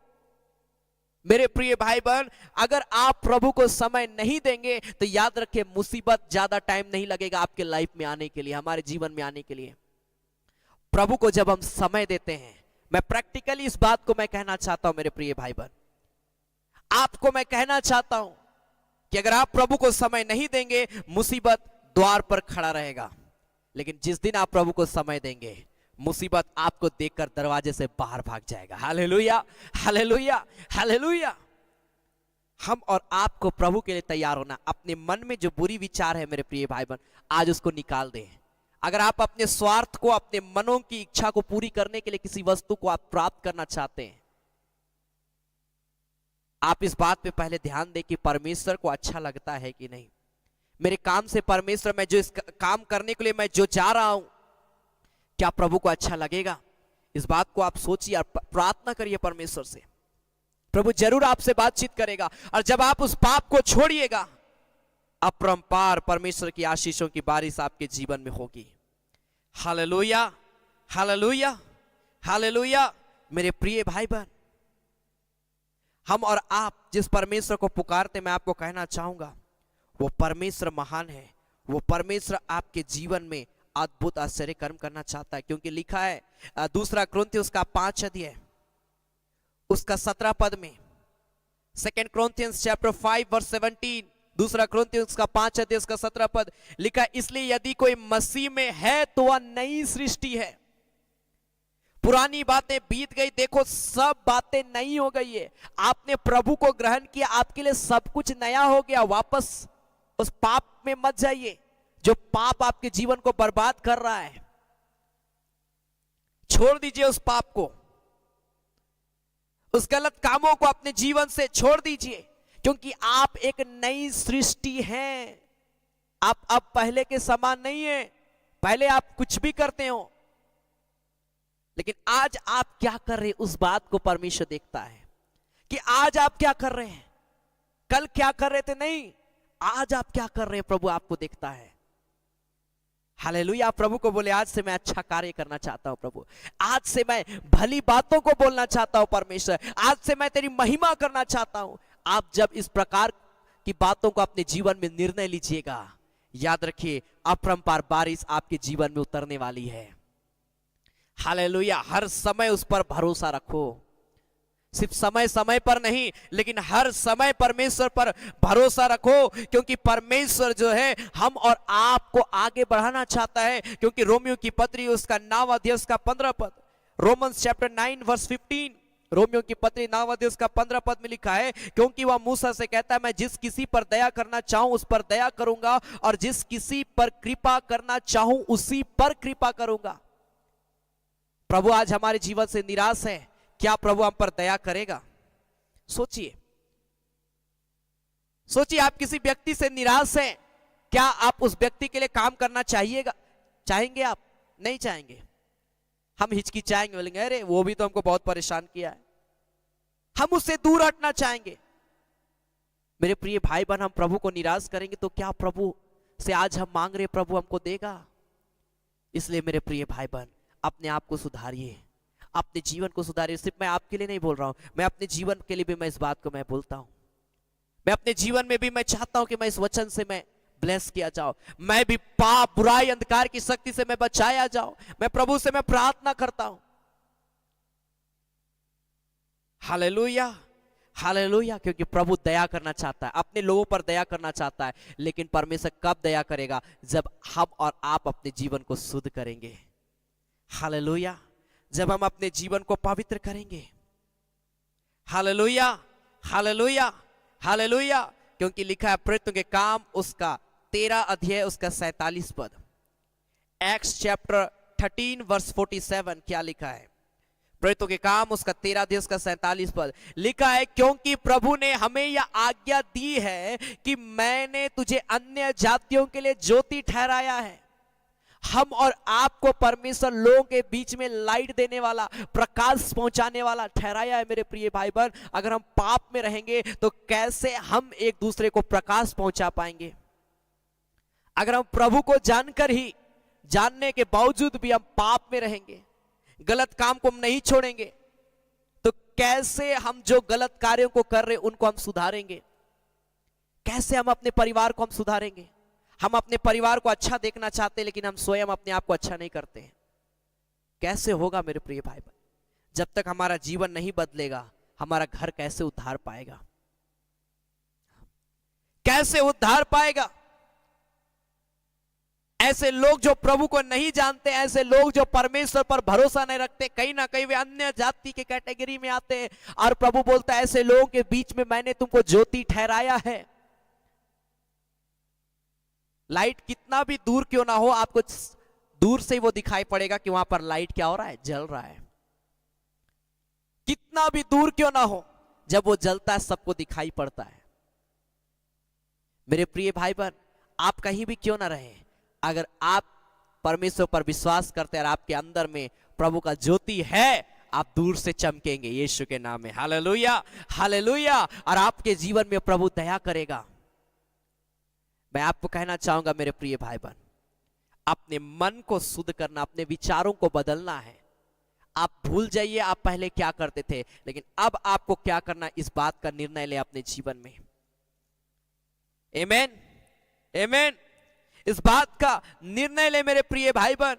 मेरे प्रिय भाई बहन, अगर आप प्रभु को समय नहीं देंगे तो याद रखिए, मुसीबत ज्यादा टाइम नहीं लगेगा आपके लाइफ में आने के लिए, हमारे जीवन में आने के लिए। प्रभु को जब हम समय देते हैं, मैं प्रैक्टिकली इस बात को मैं कहना चाहता हूं मेरे प्रिय भाई बहन, आपको मैं कहना चाहता हूं कि अगर आप प्रभु को समय नहीं देंगे, मुसीबत द्वार पर खड़ा रहेगा। लेकिन जिस दिन आप प्रभु को समय देंगे, मुसीबत आपको देखकर दरवाजे से बाहर भाग जाएगा। Hallelujah, hallelujah, hallelujah. हम और आपको प्रभु के लिए तैयार होना। अपने मन में जो बुरी विचार है मेरे प्रिय भाई बहन, आज उसको निकाल दें। अगर आप अपने स्वार्थ को, अपने मनों की इच्छा को पूरी करने के लिए किसी वस्तु को आप प्राप्त करना चाहते हैं, आप इस बात पे पहले ध्यान दें कि परमेश्वर को अच्छा लगता है कि नहीं। मेरे काम से परमेश्वर, मैं जो इस काम करने के लिए मैं जो जा रहा हूं, क्या प्रभु को अच्छा लगेगा? इस बात को आप सोचिए और प्रार्थना करिए परमेश्वर से। प्रभु जरूर आपसे बातचीत करेगा, और जब आप उस पाप को छोड़िएगा, अपरंपार परमेश्वर की आशीषों की बारिश आपके जीवन में होगी। Hallelujah, hallelujah, hallelujah. मेरे प्रिय भाई बहन, हम और आप जिस परमेश्वर को पुकारते, मैं आपको कहना चाहूंगा, वो परमेश्वर महान है। वो परमेश्वर आपके जीवन में अद्भुत आश्चर्य कर्म करना चाहता है, क्योंकि लिखा है दूसरा कुरिन्थियों का 5 अध्याय उसका 17 पद में, 2 Corinthians chapter 5 verse 17, दूसरा कुरिन्थियों का 5 अध्याय उसका 17 पद लिखा है, इसलिए यदि कोई मसीह में है तो वह नई सृष्टि है, पुरानी बातें बीत गई, देखो सब बातें नई हो गई है। आपने प्रभु को ग्रहण किया, आपके लिए सब कुछ नया हो गया। वापस उस पाप में मत जाइए, जो पाप आपके जीवन को बर्बाद कर रहा है। छोड़ दीजिए उस पाप को, उस गलत कामों को अपने जीवन से छोड़ दीजिए, क्योंकि आप एक नई सृष्टि हैं। आप अब पहले के समान नहीं है। पहले आप कुछ भी करते हो, लेकिन आज आप क्या कर रहे हैं, उस बात को परमेश्वर देखता है कि आज आप क्या कर रहे हैं। कल क्या कर रहे थे नहीं, आज आप क्या कर रहे हैं, प्रभु आपको देखता है। हालेलुया। प्रभु को बोले, आज से मैं अच्छा कार्य करना चाहता हूं प्रभु, आज से मैं भली बातों को बोलना चाहता हूं परमेश्वर, आज से मैं तेरी महिमा करना चाहता हूं। आप जब इस प्रकार की बातों को अपने जीवन में निर्णय लीजिएगा, याद रखिए अपरंपार बारिश आपके जीवन में उतरने वाली है। हालेलुया। हर समय उस पर भरोसा रखो, सिर्फ समय समय पर नहीं, लेकिन हर समय परमेश्वर पर भरोसा रखो, क्योंकि परमेश्वर जो है हम और आपको आगे बढ़ाना चाहता है। क्योंकि रोमियो की पत्री उसका 9 अध्याय उसका 15 पद, रोमन्स चैप्टर 9 वर्स 15, रोमियो की पत्री 9 अध्याय उसका 15 पद में लिखा है, क्योंकि वह मूसा से कहता है, मैं जिस किसी पर दया करना चाहूं उस पर दया करूंगा, और जिस किसी पर कृपा करना चाहूं उसी पर कृपा करूंगा। प्रभु आज हमारे जीवन से निराश है, क्या प्रभु हम पर दया करेगा? सोचिए, सोचिए। आप किसी व्यक्ति से निराश हैं, क्या आप उस व्यक्ति के लिए काम करना चाहिएगा? चाहेंगे आप? नहीं चाहेंगे। हम हिचकिचाएंगे, बोलेंगे अरे वो भी तो हमको बहुत परेशान किया है, हम उससे दूर हटना चाहेंगे। मेरे प्रिय भाई बहन, हम प्रभु को निराश करेंगे तो क्या प्रभु से आज हम मांग रहे प्रभु हमको देगा? इसलिए मेरे प्रिय भाई बहन, अपने आप को सुधारिए, अपने जीवन को सुधारिए। सिर्फ मैं आपके लिए नहीं बोल रहा हूं, मैं अपने जीवन के लिए भी मैं इस बात को मैं बोलता हूं। मैं अपने जीवन में भी मैं चाहता हूं कि मैं इस वचन से मैं ब्लेस किया जाऊं, मैं भी पाप बुराई अंधकार की शक्ति से मैं बचाया जाऊं। मैं प्रभु से मैं प्रार्थना करता हूं। हालेलुया, हालेलुया, क्योंकि प्रभु दया करना चाहता है, अपने लोगों पर दया करना चाहता है। लेकिन परमेश्वर कब दया करेगा? जब हम और आप अपने जीवन को शुद्ध करेंगे। हालेलुया, जब हम अपने जीवन को पवित्र करेंगे। हालेलुया, हालेलुया, हालेलुया, क्योंकि लिखा है प्रेरितों के काम उसका 13 अध्याय उसका 47 पद, एक्ट्स चैप्टर 13 वर्स 47, क्या लिखा है? प्रेरितों के काम उसका 13 अध्याय उसका 47 पद लिखा है, क्योंकि प्रभु ने हमें यह आज्ञा दी है कि मैंने तुझे अन्य जातियों के लिए ज्योति ठहराया है। हम और आपको परमेश्वर लोगों के बीच में लाइट देने वाला, प्रकाश पहुंचाने वाला ठहराया है। मेरे प्रिय भाई बहन, अगर हम पाप में रहेंगे तो कैसे हम एक दूसरे को प्रकाश पहुंचा पाएंगे? अगर हम प्रभु को जानकर ही, जानने के बावजूद भी हम पाप में रहेंगे, गलत काम को हम नहीं छोड़ेंगे, तो कैसे हम जो गलत कार्यों को कर रहे हैं उनको हम सुधारेंगे? कैसे हम अपने परिवार को हम सुधारेंगे? हम अपने परिवार को अच्छा देखना चाहते हैं, लेकिन हम स्वयं अपने आप को अच्छा नहीं करते हैं। कैसे होगा मेरे प्रिय भाई बहन? जब तक हमारा जीवन नहीं बदलेगा, हमारा घर कैसे उद्धार पाएगा? कैसे उद्धार पाएगा? ऐसे लोग जो प्रभु को नहीं जानते, ऐसे लोग जो परमेश्वर पर भरोसा नहीं रखते, कहीं ना कहीं वे अन्य जाति के कैटेगरी में आते हैं। और प्रभु बोलता है, ऐसे लोगों के बीच में मैंने तुमको ज्योति ठहराया है। लाइट कितना भी दूर क्यों ना हो, आपको दूर से ही वो दिखाई पड़ेगा कि वहां पर लाइट क्या हो रहा है, जल रहा है। कितना भी दूर क्यों ना हो, जब वो जलता है सबको दिखाई पड़ता है। मेरे प्रिय भाई बहन, आप कहीं भी क्यों ना रहे, अगर आप परमेश्वर पर विश्वास करते हैं और आपके अंदर में प्रभु का ज्योति है, आप दूर से चमकेंगे यीशु के नाम में। Hallelujah, hallelujah. और आपके जीवन में प्रभु दया करेगा। मैं आपको कहना चाहूंगा मेरे प्रिय भाई बहन, अपने मन को शुद्ध करना, अपने विचारों को बदलना है। आप भूल जाइए आप पहले क्या करते थे, लेकिन अब आपको क्या करना, इस बात का निर्णय ले अपने जीवन में। आमीन, आमीन। इस बात का निर्णय ले मेरे प्रिय भाई बहन,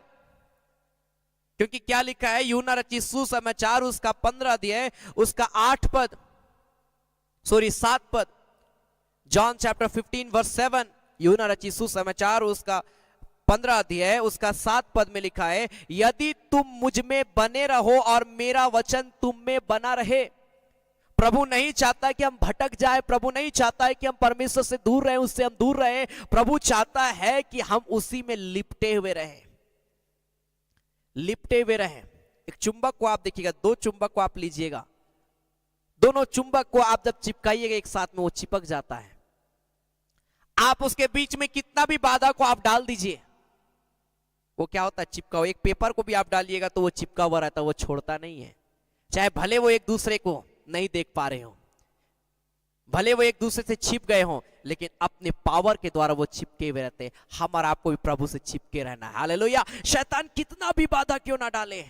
क्योंकि क्या लिखा है? यूहन्ना रचित सुसमाचार उसका 15 अध्याय उसका 7 पद, जॉन चैप्टर 15 वर्स 7, यूहन्ना रचित सुसमाचार उसका 15 अध्याय उसका 7 पद में लिखा है, यदि तुम मुझ में बने रहो और मेरा वचन तुम में बना रहे। प्रभु नहीं चाहता कि हम भटक जाए, प्रभु नहीं चाहता है कि हम परमेश्वर से दूर रहें, उससे हम दूर रहें। प्रभु चाहता है कि हम उसी में लिपटे हुए रहें, लिपटे हुए रहें। एक चुंबक को आप देखिएगा, 2 चुंबक को आप लीजिएगा, दोनों चुंबक को आप जब चिपकाइएगा एक साथ में, वो चिपक जाता है। आप उसके बीच में कितना भी बाधा को आप डाल दीजिए, वो क्या होता है? चिपका हुआ। एक पेपर को भी आप डालिएगा तो वो चिपका हुआ रहता है, वो छोड़ता नहीं है। चाहे भले वो एक दूसरे को नहीं देख पा रहे हो, भले वो एक दूसरे से छिप गए हों, लेकिन अपने पावर के द्वारा वो चिपके हुए रहते हैं। हम और आपको भी प्रभु से चिपके रहना है। हालेलुया। शैतान कितना भी बाधा क्यों ना डाले,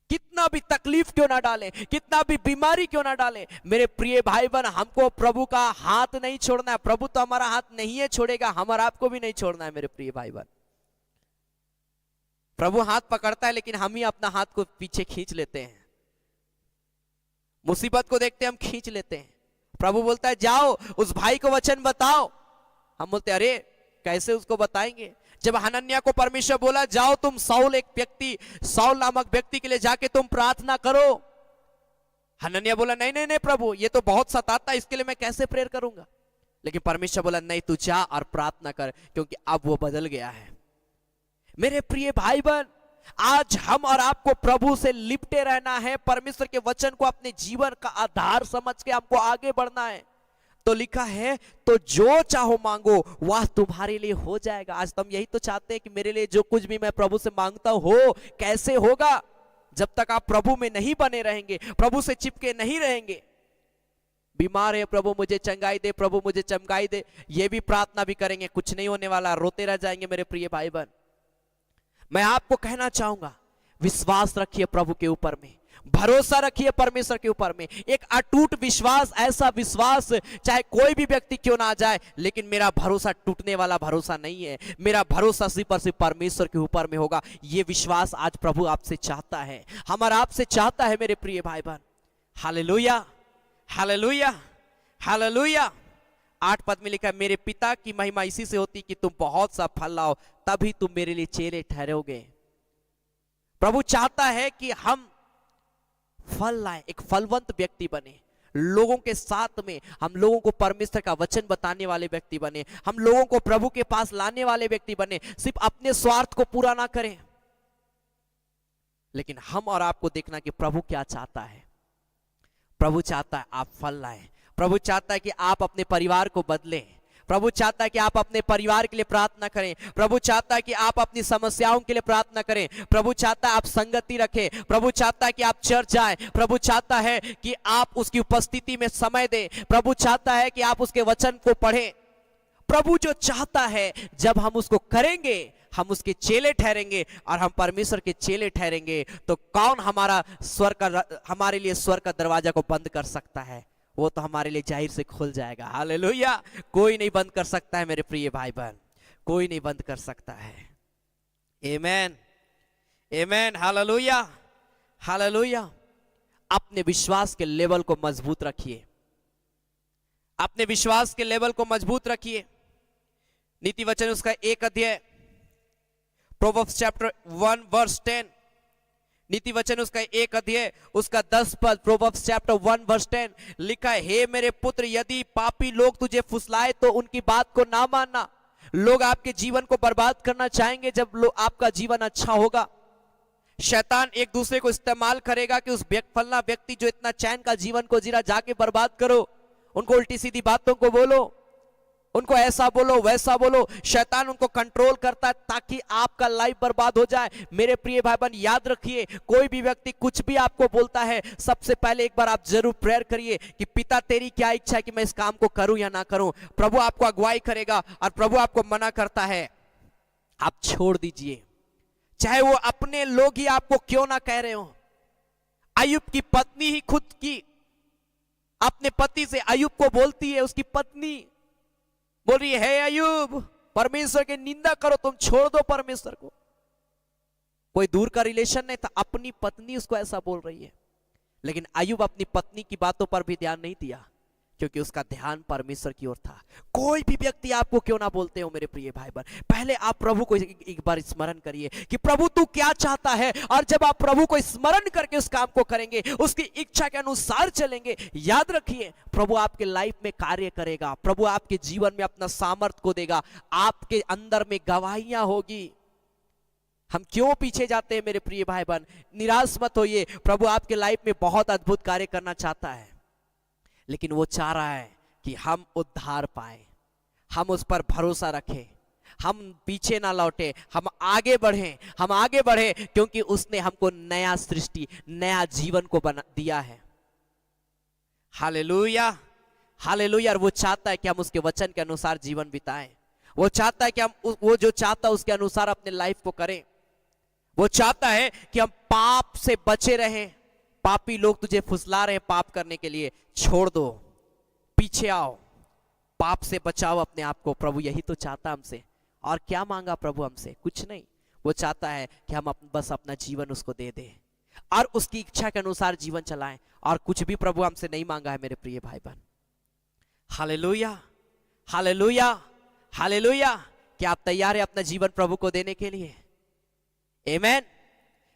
कितना भी तकलीफ क्यों ना डाले, कितना भी बीमारी क्यों ना डाले, मेरे प्रिय भाई बहन, हमको प्रभु का हाथ नहीं छोड़ना है। प्रभु तो हमारा हाथ नहीं है छोड़ेगा, हम और आपको भी नहीं छोड़ना है मेरे प्रिय भाई बहन। प्रभु हाथ पकड़ता है, लेकिन हम ही अपना हाथ को पीछे खींच लेते हैं। मुसीबत को देखते हम खींच लेते हैं। प्रभु बोलता है जाओ उस भाई को वचन बताओ, हम बोलते अरे कैसे उसको बताएंगे। जब हनन्याह को परमेश्वर बोला जाओ तुम साउल नामक व्यक्ति के लिए जाके तुम प्रार्थना करो, हनन्याह बोला नहीं नहीं नहीं प्रभु, ये तो बहुत सताता है, इसके लिए मैं कैसे प्रेयर करूंगा। लेकिन परमेश्वर बोला नहीं, तू जा और प्रार्थना कर, क्योंकि अब वो बदल गया है। मेरे प्रिय भाई बहन, आज हम और आपको प्रभु से लिपटे रहना है, परमेश्वर के वचन को अपने जीवन का आधार समझ के हमको आगे बढ़ना है। तो लिखा है तो जो चाहो मांगो वह तुम्हारे लिए हो जाएगा। आज तो हम यही तो चाहते हैं कि मेरे लिए जो कुछ भी मैं प्रभु से मांगता हूं हो। कैसे होगा? जब तक आप प्रभु में नहीं बने रहेंगे, प्रभु से चिपके नहीं रहेंगे। बीमार है प्रभु मुझे चंगाई दे, प्रभु मुझे चमकाई दे, ये भी प्रार्थना भी करेंगे, कुछ नहीं होने वाला, रोते रह जाएंगे। मेरे प्रिय भाई बहन, मैं आपको कहना चाहूंगा विश्वास रखिए प्रभु के ऊपर में, भरोसा रखिए परमेश्वर के ऊपर में। एक अटूट विश्वास, ऐसा विश्वास चाहे कोई भी व्यक्ति क्यों ना आ जाए, लेकिन मेरा भरोसा टूटने वाला भरोसा नहीं है, मेरा भरोसा सिर्फ और सिर्फ परमेश्वर के ऊपर में होगा। ये विश्वास आज प्रभु आपसे चाहता है, हमारा आपसे चाहता है मेरे प्रिय भाई बहन। Hallelujah, hallelujah, hallelujah. 8 पद में लिखा है, मेरे पिता की महिमा इसी से होती कि तुम बहुत सा फल लाओ, तभी तुम मेरे लिए चेले ठहरोगे। प्रभु चाहता है कि हम फल लाएं, एक फलवंत व्यक्ति बने, लोगों के साथ में हम लोगों को परमेश्वर का वचन बताने वाले व्यक्ति बने, हम लोगों को प्रभु के पास लाने वाले व्यक्ति बने। सिर्फ अपने स्वार्थ को पूरा ना करें, लेकिन हम और आपको देखना कि प्रभु क्या चाहता है। प्रभु चाहता है आप फल लाएं, प्रभु चाहता है कि आप अपने परिवार को बदलें, प्रभु चाहता है कि आप अपने परिवार के लिए प्रार्थना करें, प्रभु चाहता है कि आप अपनी समस्याओं के लिए प्रार्थना करें, प्रभु चाहता है आप संगति रखें, प्रभु चाहता है कि आप चर्च जाएं, प्रभु चाहता है कि आप उसकी उपस्थिति में समय दें, प्रभु चाहता है कि आप उसके वचन को पढ़ें। प्रभु जो चाहता है, जब हम उसको करेंगे, हम उसके चेले ठहरेंगे और हम परमेश्वर के चेले ठहरेंगे, तो कौन हमारे लिए स्वर्ग का दरवाजा को बंद कर सकता है? वो तो हमारे लिए जाहिर से खुल जाएगा। हालेलुया। कोई नहीं बंद कर सकता है मेरे प्रिय भाई बहन, कोई नहीं बंद कर सकता है। आमेन, आमेन, हालेलुया, हालेलुया। अपने विश्वास के लेवल को मजबूत रखिए, अपने विश्वास के लेवल को मजबूत रखिए। नीति वचन उसका 1 अध्याय, प्रोवर्ब्स चैप्टर 1 वर्स 10, नीति वचन उसका 1 अध्याय उसका 10 पद, प्रोवर्ब्स चैप्टर 1 वर्स 10 लिखा है, हे मेरे पुत्र, यदि पापी लोग तुझे फुसलाए तो उनकी बात को ना मानना। लोग आपके जीवन को बर्बाद करना चाहेंगे जब आपका जीवन अच्छा होगा। शैतान एक दूसरे को इस्तेमाल करेगा कि उस फलना व्यक्ति जो इतना चैन का जीवन को जीरा, जाके बर्बाद करो, उनको उल्टी सीधी बातों को बोलो, उनको ऐसा बोलो वैसा बोलो। शैतान उनको कंट्रोल करता है ताकि आपका लाइफ बर्बाद हो जाए। मेरे प्रिय भाई बहन, याद रखिए, कोई भी व्यक्ति कुछ भी आपको बोलता है, सबसे पहले एक बार आप जरूर प्रेयर करिए कि पिता तेरी क्या इच्छा है कि मैं इस काम को करूं या ना करूं। प्रभु आपको अगुवाई करेगा और प्रभु आपको मना करता है, आप छोड़ दीजिए, चाहे वो अपने लोग ही आपको क्यों ना कह रहे हो। अय्यूब की पत्नी ही खुद की अपने पति से अय्यूब को बोलती है, उसकी पत्नी बोल रही है, अय्यूब परमेश्वर की निंदा करो, तुम छोड़ दो परमेश्वर को। कोई दूर का रिलेशन नहीं था, अपनी पत्नी उसको ऐसा बोल रही है। लेकिन अय्यूब अपनी पत्नी की बातों पर भी ध्यान नहीं दिया, क्योंकि उसका ध्यान परमेश्वर की ओर था। कोई भी व्यक्ति आपको क्यों ना बोलते हो मेरे प्रिय भाई बहन, पहले आप प्रभु को एक बार स्मरण करिए कि प्रभु तू क्या चाहता है, और जब आप प्रभु को स्मरण करके उस काम को करेंगे, उसकी इच्छा के अनुसार चलेंगे, याद रखिए प्रभु आपके लाइफ में कार्य करेगा, प्रभु आपके जीवन में अपना सामर्थ्य को देगा, आपके अंदर में गवाहियां होगी। हम क्यों पीछे जाते हैं मेरे प्रिय भाई बहन? निराश मत होइए, प्रभु आपके लाइफ में बहुत अद्भुत कार्य करना चाहता है, लेकिन वो चाह रहा है कि हम उद्धार पाए, हम उस पर भरोसा रखें, हम पीछे ना लौटे, हम आगे बढ़ें, हम आगे बढ़े, क्योंकि उसने हमको नया सृष्टि, नया जीवन को बना दिया है। Hallelujah, hallelujah. और वो चाहता है कि हम उसके वचन के अनुसार जीवन बिताएं, वो चाहता है कि हम वो जो चाहता है उसके अनुसार अपने लाइफ को करें। वो चाहता है कि हम पाप से बचे रहें। पापी लोग तुझे फुसला रहे हैं पाप करने के लिए, छोड़ दो, पीछे आओ, पाप से बचाओ अपने आप को। प्रभु यही तो चाहता हमसे। और क्या मांगा प्रभु हमसे? कुछ नहीं। वो चाहता है कि हम बस अपना जीवन उसको दे दें और उसकी इच्छा के अनुसार जीवन चलाएं, और कुछ भी प्रभु हमसे नहीं मांगा है मेरे प्रिय भाई बहन। Hallelujah, hallelujah, hallelujah. क्या आप तैयार हैं अपना जीवन प्रभु को देने के लिए? आमेन।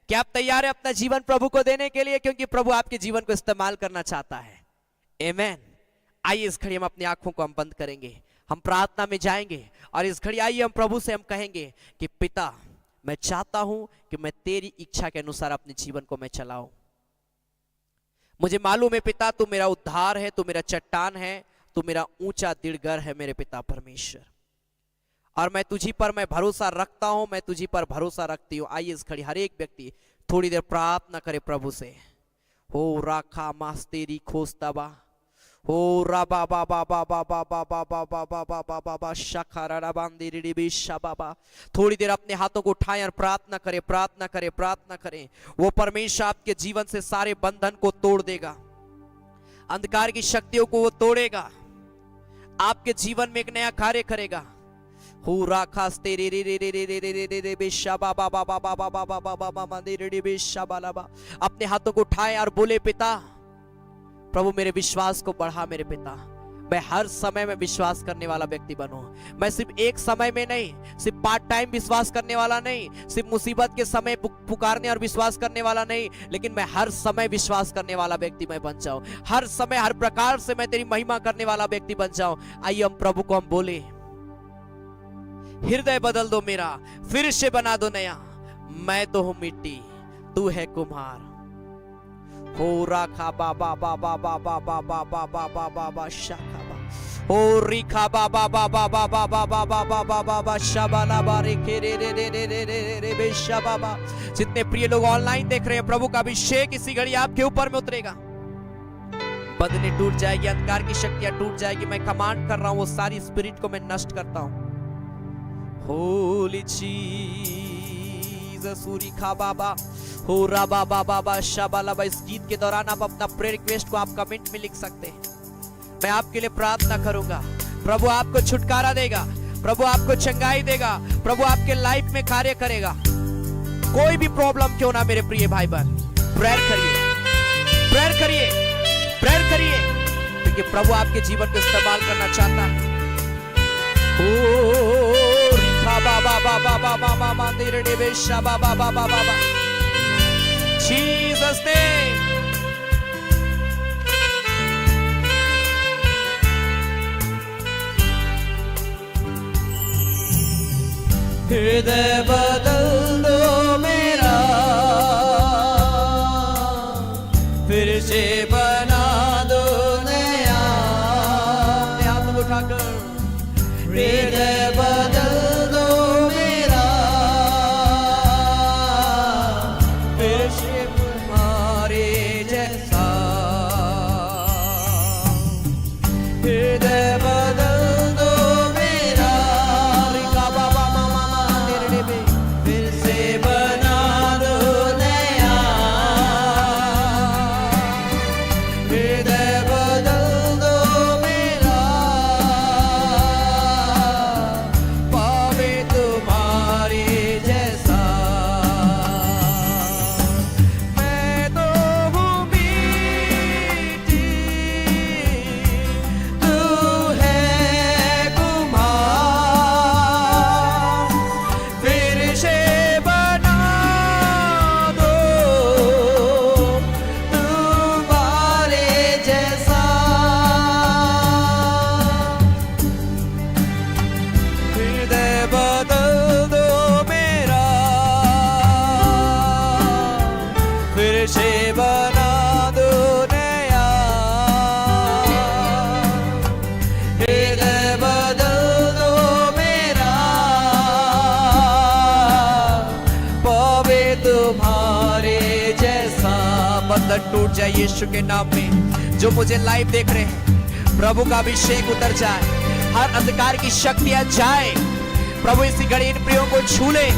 क्या आप तैयार हैं अपना जीवन प्रभु को देने के लिए? क्योंकि प्रभु आपके जीवन को इस्तेमाल करना चाहता है। आमेन। आइए इस घड़ी हम अपनी आंखों को हम बंद करेंगे, हम प्रार्थना में जाएंगे, और इस घड़ी आइए हम प्रभु से हम कहेंगे कि पिता, मैं चाहता हूं कि मैं तेरी इच्छा के अनुसार अपने जीवन को मैं चलाऊं। मुझे मालूम है पिता, तू मेरा उद्धार है, तू मेरा चट्टान है, तू मेरा ऊंचा दृढ़ है मेरे पिता परमेश्वर, और मैं तुझी पर मैं भरोसा रखता हूं, मैं तुझी पर भरोसा रखती हूं। आइए इस घड़ी हर एक व्यक्ति थोड़ी देर प्रार्थना करे प्रभु से। हो राखा मास्तेरी खोस्तबा, हो राबा बाबा बाबा बाबा बाबा बाबा बाबा शखरा बांदी बिशा बाबा। थोड़ी देर अपने हाथों को उठाएं और प्रार्थना करें, प्रार्थना करें, प्रार्थना करें। वो परमेश्वर आपके जीवन से सारे बंधन को तोड़ देगा, अंधकार की शक्तियों को वो तोड़ेगा, आपके जीवन में एक नया कार्य करेगा। अपने हाथों को उठाएं और बोले, पिता प्रभु मेरे विश्वास को बढ़ा मेरे पिता। मैं हर समय में विश्वास करने वाला व्यक्ति बनूं। मैं सिर्फ एक समय में नहीं, सिर्फ पार्ट टाइम विश्वास करने वाला नहीं, सिर्फ मुसीबत के समय पुकारने और विश्वास करने वाला नहीं, लेकिन मैं हर समय विश्वास करने वाला व्यक्ति मैं बन जाऊं। हर समय हर प्रकार से मैं तेरी महिमा करने वाला व्यक्ति बन जाऊं। आइए हम प्रभु को हम बोले, हृदय बदल दो मेरा, फिर से बना दो नया। मैं तो हूं मिट्टी, तू है कुम्हार। हो राखा बाबा बाबा बाबा बाबा बाबा बाबा बाबा शाखा बा, हो रिखा बाबा बाबा बाबा बाबा बाबा बाबा शाबाला बारे के रे रे रे रे रे रे रे बे शाबाबा। जितने प्रिय लोग ऑनलाइन देख रहे हैं, प्रभु का अभिषेक इसी घड़ी आपके ऊपर में उतरेगा। बंधने टूट जाएगी, अंधकार की शक्तियां टूट जाएगी। मैं कमांड कर रहा हूं, वो सारी स्पिरिट को मैं नष्ट करता हूं। होली जीसस रिखा बाबा हो रा बाबा बाबा शाबाला। इस गीत के दौरान आप अपना प्रेयर रिक्वेस्ट को आप कमेंट में लिख सकते हैं। मैं आपके लिए प्रार्थना करूंगा। प्रभु आपको छुटकारा देगा, प्रभु आपको चंगाई देगा, प्रभु आपके लाइफ में कार्य करेगा। कोई भी प्रॉब्लम क्यों ना मेरे प्रिय भाई बहन, प्रेयर करिए, प्रेयर करिए, प्रेयर करिए, क्योंकि प्रभु आपके जीवन को इस्तेमाल करना चाहता है। ओ रिखा बाबा बाबा बाबा बाबा तेरे डेबेशा बाबा बाबा बाबा Jesus name. हृदय बदल दो मेरा, फिर से बना दो नया। हाथ उठाकर हृदय बदल दो मेरा, फिर से तुम्हारे जैसा। हृदय बदल दो मेरा, रिका बाबा मामा तेरे पे, फिर से बना दो नया। हृदय बदल दो मेरा, पावे तुम्हारे जैसा। मैं तो हूँ मिट्टी, तू है कुम्हार, फिर से बना दो तुम्हारे जैसा। हृदय बदल दो मेरा, फिर से बना दो नया। हृदय बदल दो मेरा, पावे तुम्हारे जैसा। बंधन टूट जाए यीशु के नाम में। जो मुझे लाइव देख रहे हैं, प्रभु का अभिषेक उतर जाए, हर अंधकार की शक्तियां जाए। प्रभु इसी घड़ी इन प्रियों को छू ले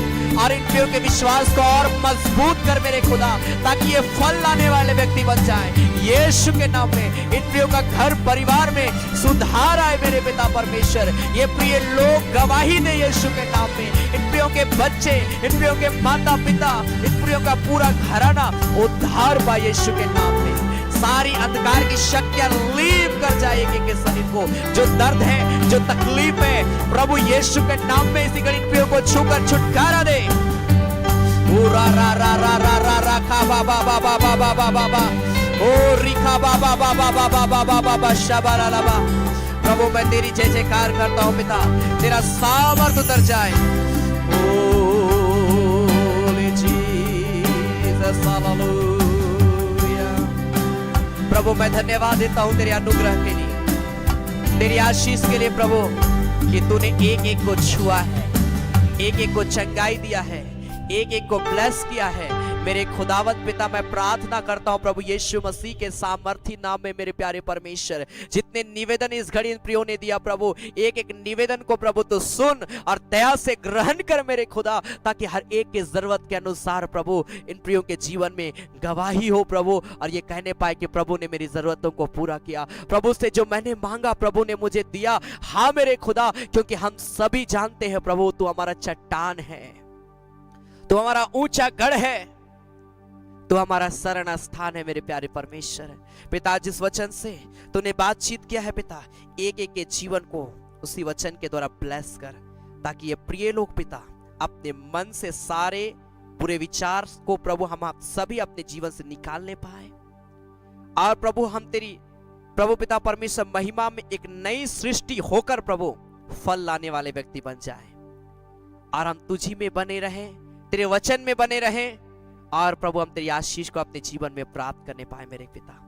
और इन प्रियों के विश्वास को और मजबूत कर मेरे खुदा, ताकि ये फल लाने वाले व्यक्ति बन जाए यीशु के नाम में। इन प्रियों का घर परिवार में सुधार आए मेरे पिता परमेश्वर। ये प्रिय लोग गवाही दे यीशु के नाम में। इन प्रियों के बच्चे, इन प्रियों के माता पिता, इन प्रियों का पूरा घराना उद्धार पाए यीशु के नाम में। सारी अंधकार की शक्तियां लीव कर जाएगी के शरीर को। जो दर्द है, जो तकलीफ है, प्रभु यीशु के नाम में इसी घड़ी प्रियों को छूकर छुटकारा दे। ओ रा रा रा रा रा रा रा खा बाबा बाबा बाबा बाबा बा, ओ रिखा बाबा बाबा बाबा बाबा बाबा शाबाला लाबा। प्रभु मैं तेरी जय जयकार करता हूँ पिता, तेरा सामर्थ उतर जाए। Holi Jesus hallelujah. प्रभु मैं धन्यवाद देता हूं तेरे अनुग्रह के लिए, तेरी आशीष के लिए प्रभु, कि तूने एक एक को छुआ है, एक एक को चंगाई दिया है, एक एक को ब्लेस किया है। मेरे खुदावंत पिता मैं प्रार्थना करता हूं प्रभु यीशु मसीह के सामर्थी नाम में मेरे प्यारे परमेश्वर, जितने निवेदन इस घड़ी इन प्रियों ने दिया प्रभु, एक एक निवेदन को प्रभु तो सुन और दया से ग्रहण कर मेरे खुदा, ताकि हर एक के जरूरत के अनुसार प्रभु इन प्रियों के जीवन में गवाही हो प्रभु, और ये कहने पाए कि प्रभु ने मेरी जरूरतों को पूरा किया। प्रभु से जो मैंने मांगा प्रभु ने मुझे दिया। हाँ मेरे खुदा, क्योंकि हम सभी जानते हैं प्रभु तू हमारा चट्टान है, तू हमारा ऊंचा गढ़ है, तो हमारा शरण स्थान है मेरे प्यारे परमेश्वर। पिता, जिस वचन से तूने बातचीत किया है पिता, एक एक के जीवन को उसी वचन के द्वारा ब्लेस कर, ताकि ये प्रिय लोग पिता अपने मन से सारे बुरे विचार को प्रभु हम आप सभी अपने जीवन से निकालने पाए, और प्रभु हम तेरी प्रभु पिता परमेश्वर महिमा में एक नई सृष्टि होकर प्रभु फल लाने वाले व्यक्ति बन जाए, और हम तुझी में बने रहें, तेरे वचन में बने रहें, और प्रभु हम तेरी आशीष को अपने जीवन में प्राप्त करने पाए मेरे पिता।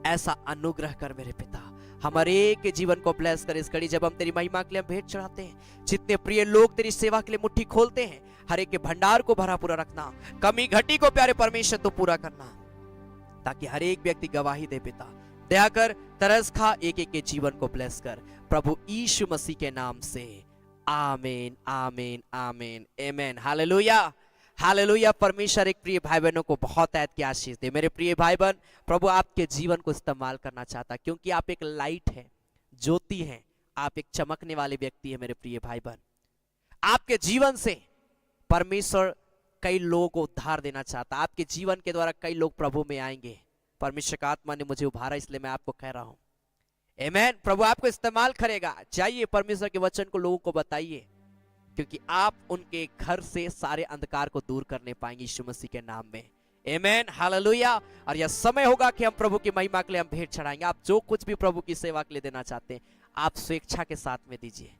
ऐसा अनुग्रह कर मेरे पिता, हमारे एक के जीवन को ब्लेस कर। इस घड़ी जब हम तेरी महिमा के लिए हम भेंट चढ़ाते हैं, जितने प्रिय लोग तेरी सेवा के लिए मुट्ठी खोलते हैं, हर एक के भंडार को भरा पूरा रखना, कमी घटी को प्यारे परमेश्वर तो पूरा करना, ताकि हर एक व्यक्ति गवाही दे पिता। दया कर, तरस खा, एक एक के जीवन को ब्लेस कर, प्रभु यीशु मसीह के नाम से आमीन आमीन आमीन आमीन। Hallelujah hallelujah. परमेश्वर एक प्रिय भाई बहनों को बहुत ऐत की आशीष दे। मेरे प्रिय भाई बहन, प्रभु आपके जीवन को इस्तेमाल करना चाहता, क्योंकि आप एक लाइट है, ज्योति हैं, आप एक चमकने वाले व्यक्ति है मेरे प्रिय भाई बहन। आपके जीवन से परमेश्वर कई लोगों को उद्धार देना चाहता, आपके जीवन के द्वारा कई लोग प्रभु में आएंगे। परमेश्वर का आत्मा ने मुझे उभारा, इसलिए मैं आपको कह रहा हूं आमीन। प्रभु आपको इस्तेमाल करेगा। जाइए परमेश्वर के वचन को लोगों को बताइए, क्योंकि आप उनके घर से सारे अंधकार को दूर करने पाएंगे यीशु मसीह के नाम में आमीन हालेलुया। और यह समय होगा कि हम प्रभु की महिमा के लिए हम भेंट चढ़ाएंगे। आप जो कुछ भी प्रभु की सेवा के लिए देना चाहते हैं, आप स्वेच्छा के साथ में दीजिए,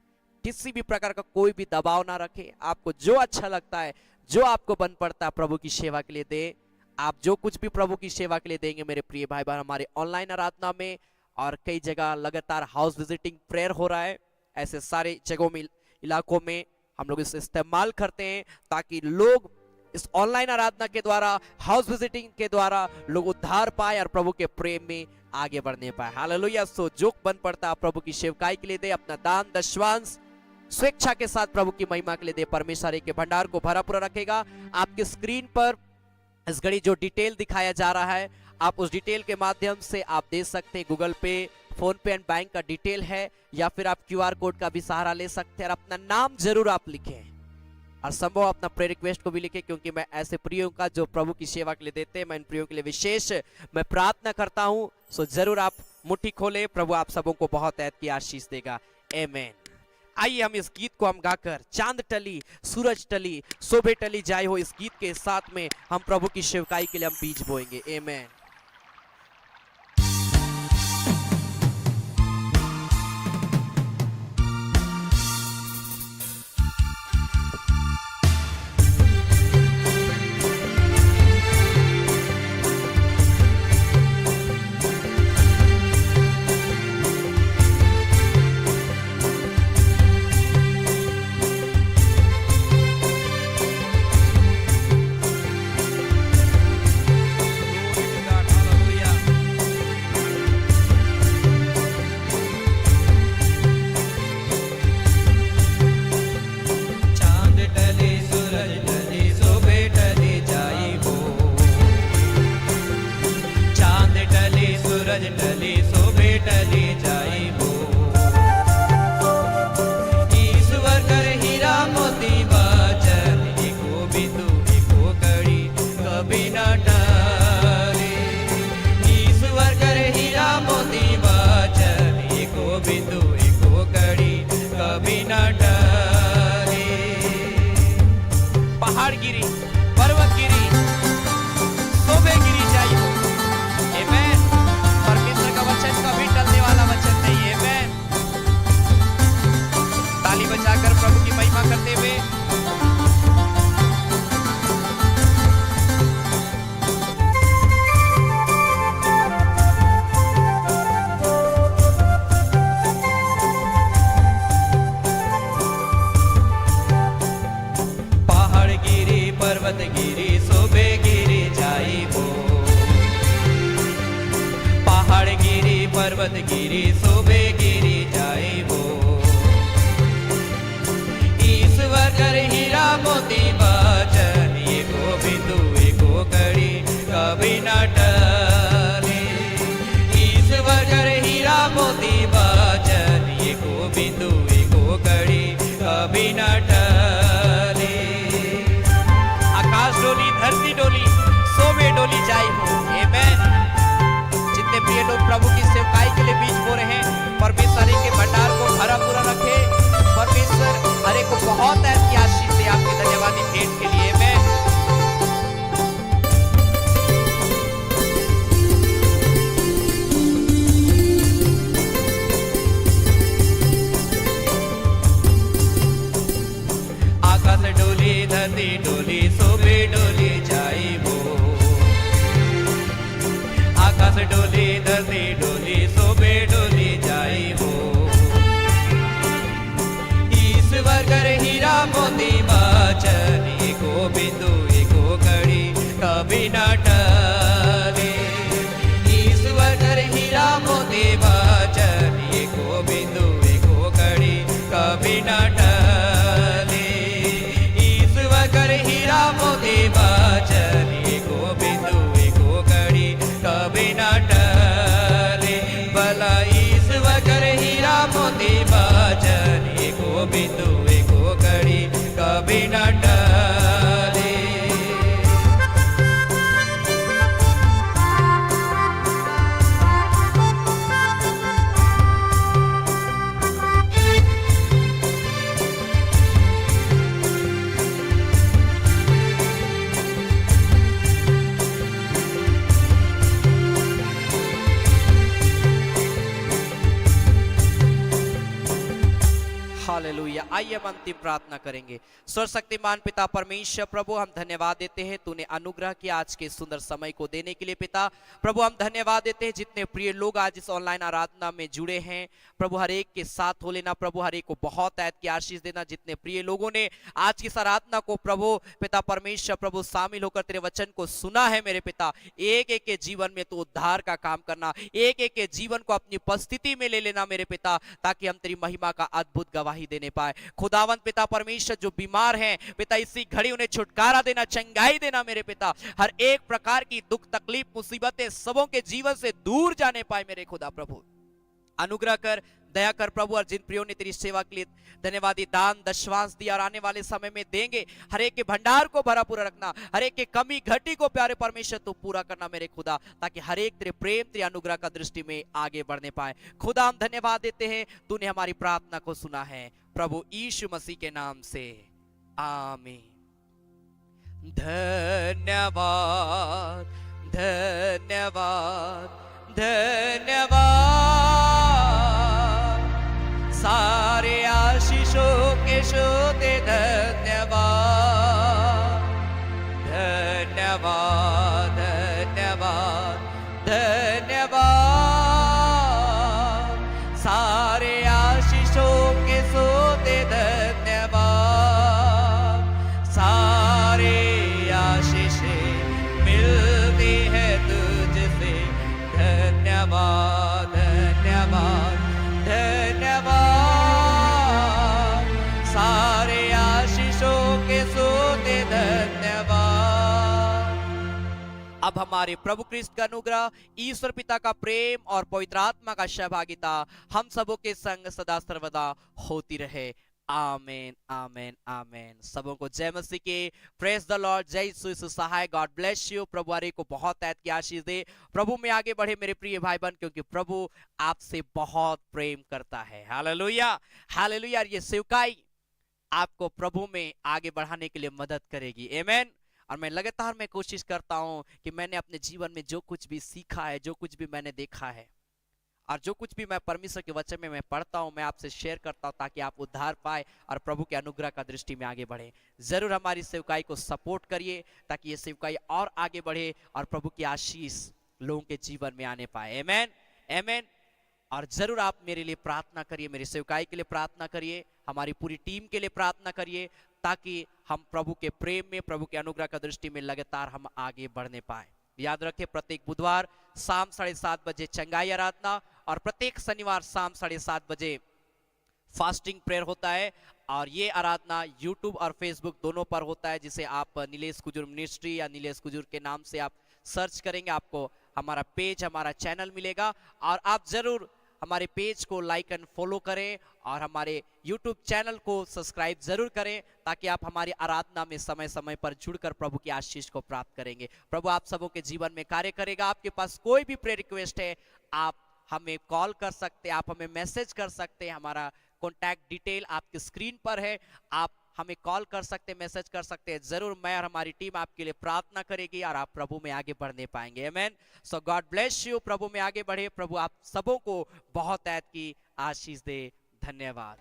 किसी भी प्रकार का कोई भी दबाव ना रखें। आपको जो अच्छा लगता है, जो आपको बन पड़ता है, प्रभु की सेवा के लिए दे। आप जो कुछ भी प्रभु की सेवा के लिए देंगे मेरे प्रिय भाई बहन, हमारे ऑनलाइन आराधना में और कई जगह लगातार हाउस विजिटिंग प्रेयर हो रहा है, ऐसे सारे जगहों में इलाकों में हम लोग इसे इस्तेमाल करते हैं, ताकि लोग इस ऑनलाइन आराधना के द्वारा, हाउस विजिटिंग के द्वारा लोग उद्धार पाए और प्रभु के प्रेम में आगे बढ़ने पाए। हालेलुया। सो जो बन पड़ता है प्रभु की सेवकाई के लिए दे, अपना दान दशवांश स्वेच्छा के साथ प्रभु की महिमा के लिए दे। परमेश्वर के भंडार को भरा पूरा रखेगा। आपके स्क्रीन पर इस घड़ी जो डिटेल दिखाया जा रहा है, आप उस डिटेल के माध्यम से आप दे सकते हैं। गूगल पे, फोन पे एंड बैंक का डिटेल है, या फिर आप क्यूआर कोड का भी सहारा ले सकते हैं। और अपना नाम जरूर आप लिखें, और संभव अपना प्रेयर रिक्वेस्ट को भी लिखें, क्योंकि मैं ऐसे प्रियों का जो प्रभु की सेवा के लिए देते हैं, मैं इन प्रियों के लिए विशेष मैं प्रार्थना करता हूं। सो जरूर आप मुट्ठी खोले, प्रभु आप सबों को बहुत ऐत की आशीष देगा आमीन। आइए हम इस गीत को हम गाकर, चांद टली सूरज टली शोभे टली जाए हो, इस गीत के साथ में हम प्रभु की सेवकाई के लिए हम बीज बोएंगे आमीन। पर्वत गिरी शोभे गिरी जाए हो, ईश्वर कर हीरा मोती वचन, एको बिंदु एको कड़ी कभी न टले। ईश्वर कर हीरा मोती वचन, एको बिंदु एको कड़ी कभी न टले। आकाश डोली धरती डोली आइए हम अंतिम प्रार्थना करेंगे। सर्वशक्तिमान पिता परमेश्वर प्रभु, हम धन्यवाद देते हैं तूने अनुग्रह किया आज के सुंदर समय को देने के लिए। पिता प्रभु हम धन्यवाद देते हैं जितने प्रिय लोग आज इस ऑनलाइन आराधना में जुड़े हैं प्रभु, हर एक के साथ हो लेना प्रभु, हर एक को बहुत ऐत की आशीष देना। जितने प्रिय लोगों ने आज की इस आराधना को प्रभु पिता परमेश्वर प्रभु शामिल होकर तेरे वचन को सुना है मेरे पिता, एक एक के जीवन में तो उद्धार का काम करना, एक एक के जीवन को अपनी उपस्थिति में ले लेना मेरे पिता, ताकि हम तेरी महिमा का अद्भुत गवाही देने पाए। खुदावंत पिता परमेश्वर जो बीमार हैं पिता, इसी घड़ी उन्हें छुटकारा देना, चंगाई देना मेरे पिता, हर एक प्रकार की दुख तकलीफ मुसीबतें सबों के जीवन से दूर जाने पाए मेरे खुदा प्रभु। अनुग्रह कर, दया कर प्रभु, और जिन प्रियों ने तेरी सेवा के लिए धन्यवादी दान दशवांश दिया और आने वाले समय में देंगे, हर एक के भंडार को भरा पूरा रखना, हर एक के कमी घटी को प्यारे परमेश्वर तू पूरा करना मेरे खुदा, ताकि हर एक तेरे प्रेम तेरे अनुग्रह का दृष्टि में आगे बढ़ने पाए। खुदा हम धन्यवाद देते हैं, तूने हमारी प्रार्थना को सुना है प्रभु यीशु मसीह के नाम से, आमीन। धन्यवाद धन्यवाद धन्यवाद, सारे आशीषों के सोते धन्यवाद धन्यवाद धन्यवाद धन्यवाद, सारे आशीषों के सोते धन्यवाद, सारे आशीषें मिलती है तुझसे, धन्यवाद धन्यवाद धन्यवाद, सारे आशीषों के सोते धन्यवाद। अब हमारे प्रभु क्रिस्त का अनुग्रह, ईश्वर पिता का प्रेम और पवित्र आत्मा का सहभागिता हम सबों के संग सदा सर्वदा होती रहे। आमेन आमेन आमेन। सबों को जय मसीह के, प्रेज द लॉर्ड, जय यीशु सहाय, गॉड ब्लेस यू। प्रभु हरे को बहुत ऐत की आशीष दे। प्रभु में आगे बढ़े मेरे प्रिय भाई बहन, क्योंकि प्रभु आपसे बहुत प्रेम करता है। Hallelujah hallelujah. ये सेवकाई आपको प्रभु में आगे बढ़ाने के लिए मदद करेगी। आमेन। और मैं लगातार मैं कोशिश करता हूं कि मैंने अपने जीवन में जो कुछ भी सीखा है, जो कुछ भी मैंने देखा है, और जो कुछ भी मैं परमेश्वर के वचन में मैं पढ़ता हूं, मैं आपसे शेयर करता हूं, ताकि आप उद्धार पाए और प्रभु के अनुग्रह का दृष्टि में आगे बढ़े। जरूर हमारी सेवकाई को सपोर्ट करिए, ताकि ये सेवकाई और आगे बढ़े और प्रभु की आशीष लोगों के जीवन में आने पाए। आमेन आमेन। और जरूर आप मेरे लिए प्रार्थना करिए, मेरी सेवकाई के लिए प्रार्थना करिए, हमारी पूरी टीम के लिए प्रार्थना करिए, ताकि हम प्रभु के प्रेम में, प्रभु के अनुग्रह का दृष्टि में लगातार हम आगे बढ़ने पाए। याद रखें, प्रत्येक बुधवार शाम 7:30 बजे चंगाई आराधना, और प्रत्येक शनिवार शाम 7:30 बजे फास्टिंग प्रेयर होता है। और ये आराधना यूट्यूब और फेसबुक दोनों पर होता है, जिसे आप नीलेश कुजूर मिनिस्ट्री या नीलेश कुजूर के नाम से आप सर्च करेंगे, आपको हमारा पेज, हमारा चैनल मिलेगा। और आप जरूर हमारे पेज को लाइक एंड फॉलो करें, और हमारे यूट्यूब चैनल को सब्सक्राइब जरूर करें, ताकि आप हमारी आराधना में समय समय पर जुड़कर प्रभु की आशीष को प्राप्त करेंगे। प्रभु आप सबों के जीवन में कार्य करेगा। आपके पास कोई भी प्रेयर रिक्वेस्ट है, आप हमें कॉल कर सकते हैं, आप हमें मैसेज कर सकते हैं। हमारा कॉन्टैक्ट डिटेल आपकी स्क्रीन पर है, आप हमें कॉल कर सकते हैं, मैसेज कर सकते हैं। जरूर मैं और हमारी टीम आपके लिए प्रार्थना करेगी, और आप प्रभु में आगे बढ़ने पाएंगे। आमेन। सो गॉड ब्लेस यू। प्रभु में आगे बढ़े। प्रभु आप सबों को बहुत ऐत की आशीष दे। धन्यवाद।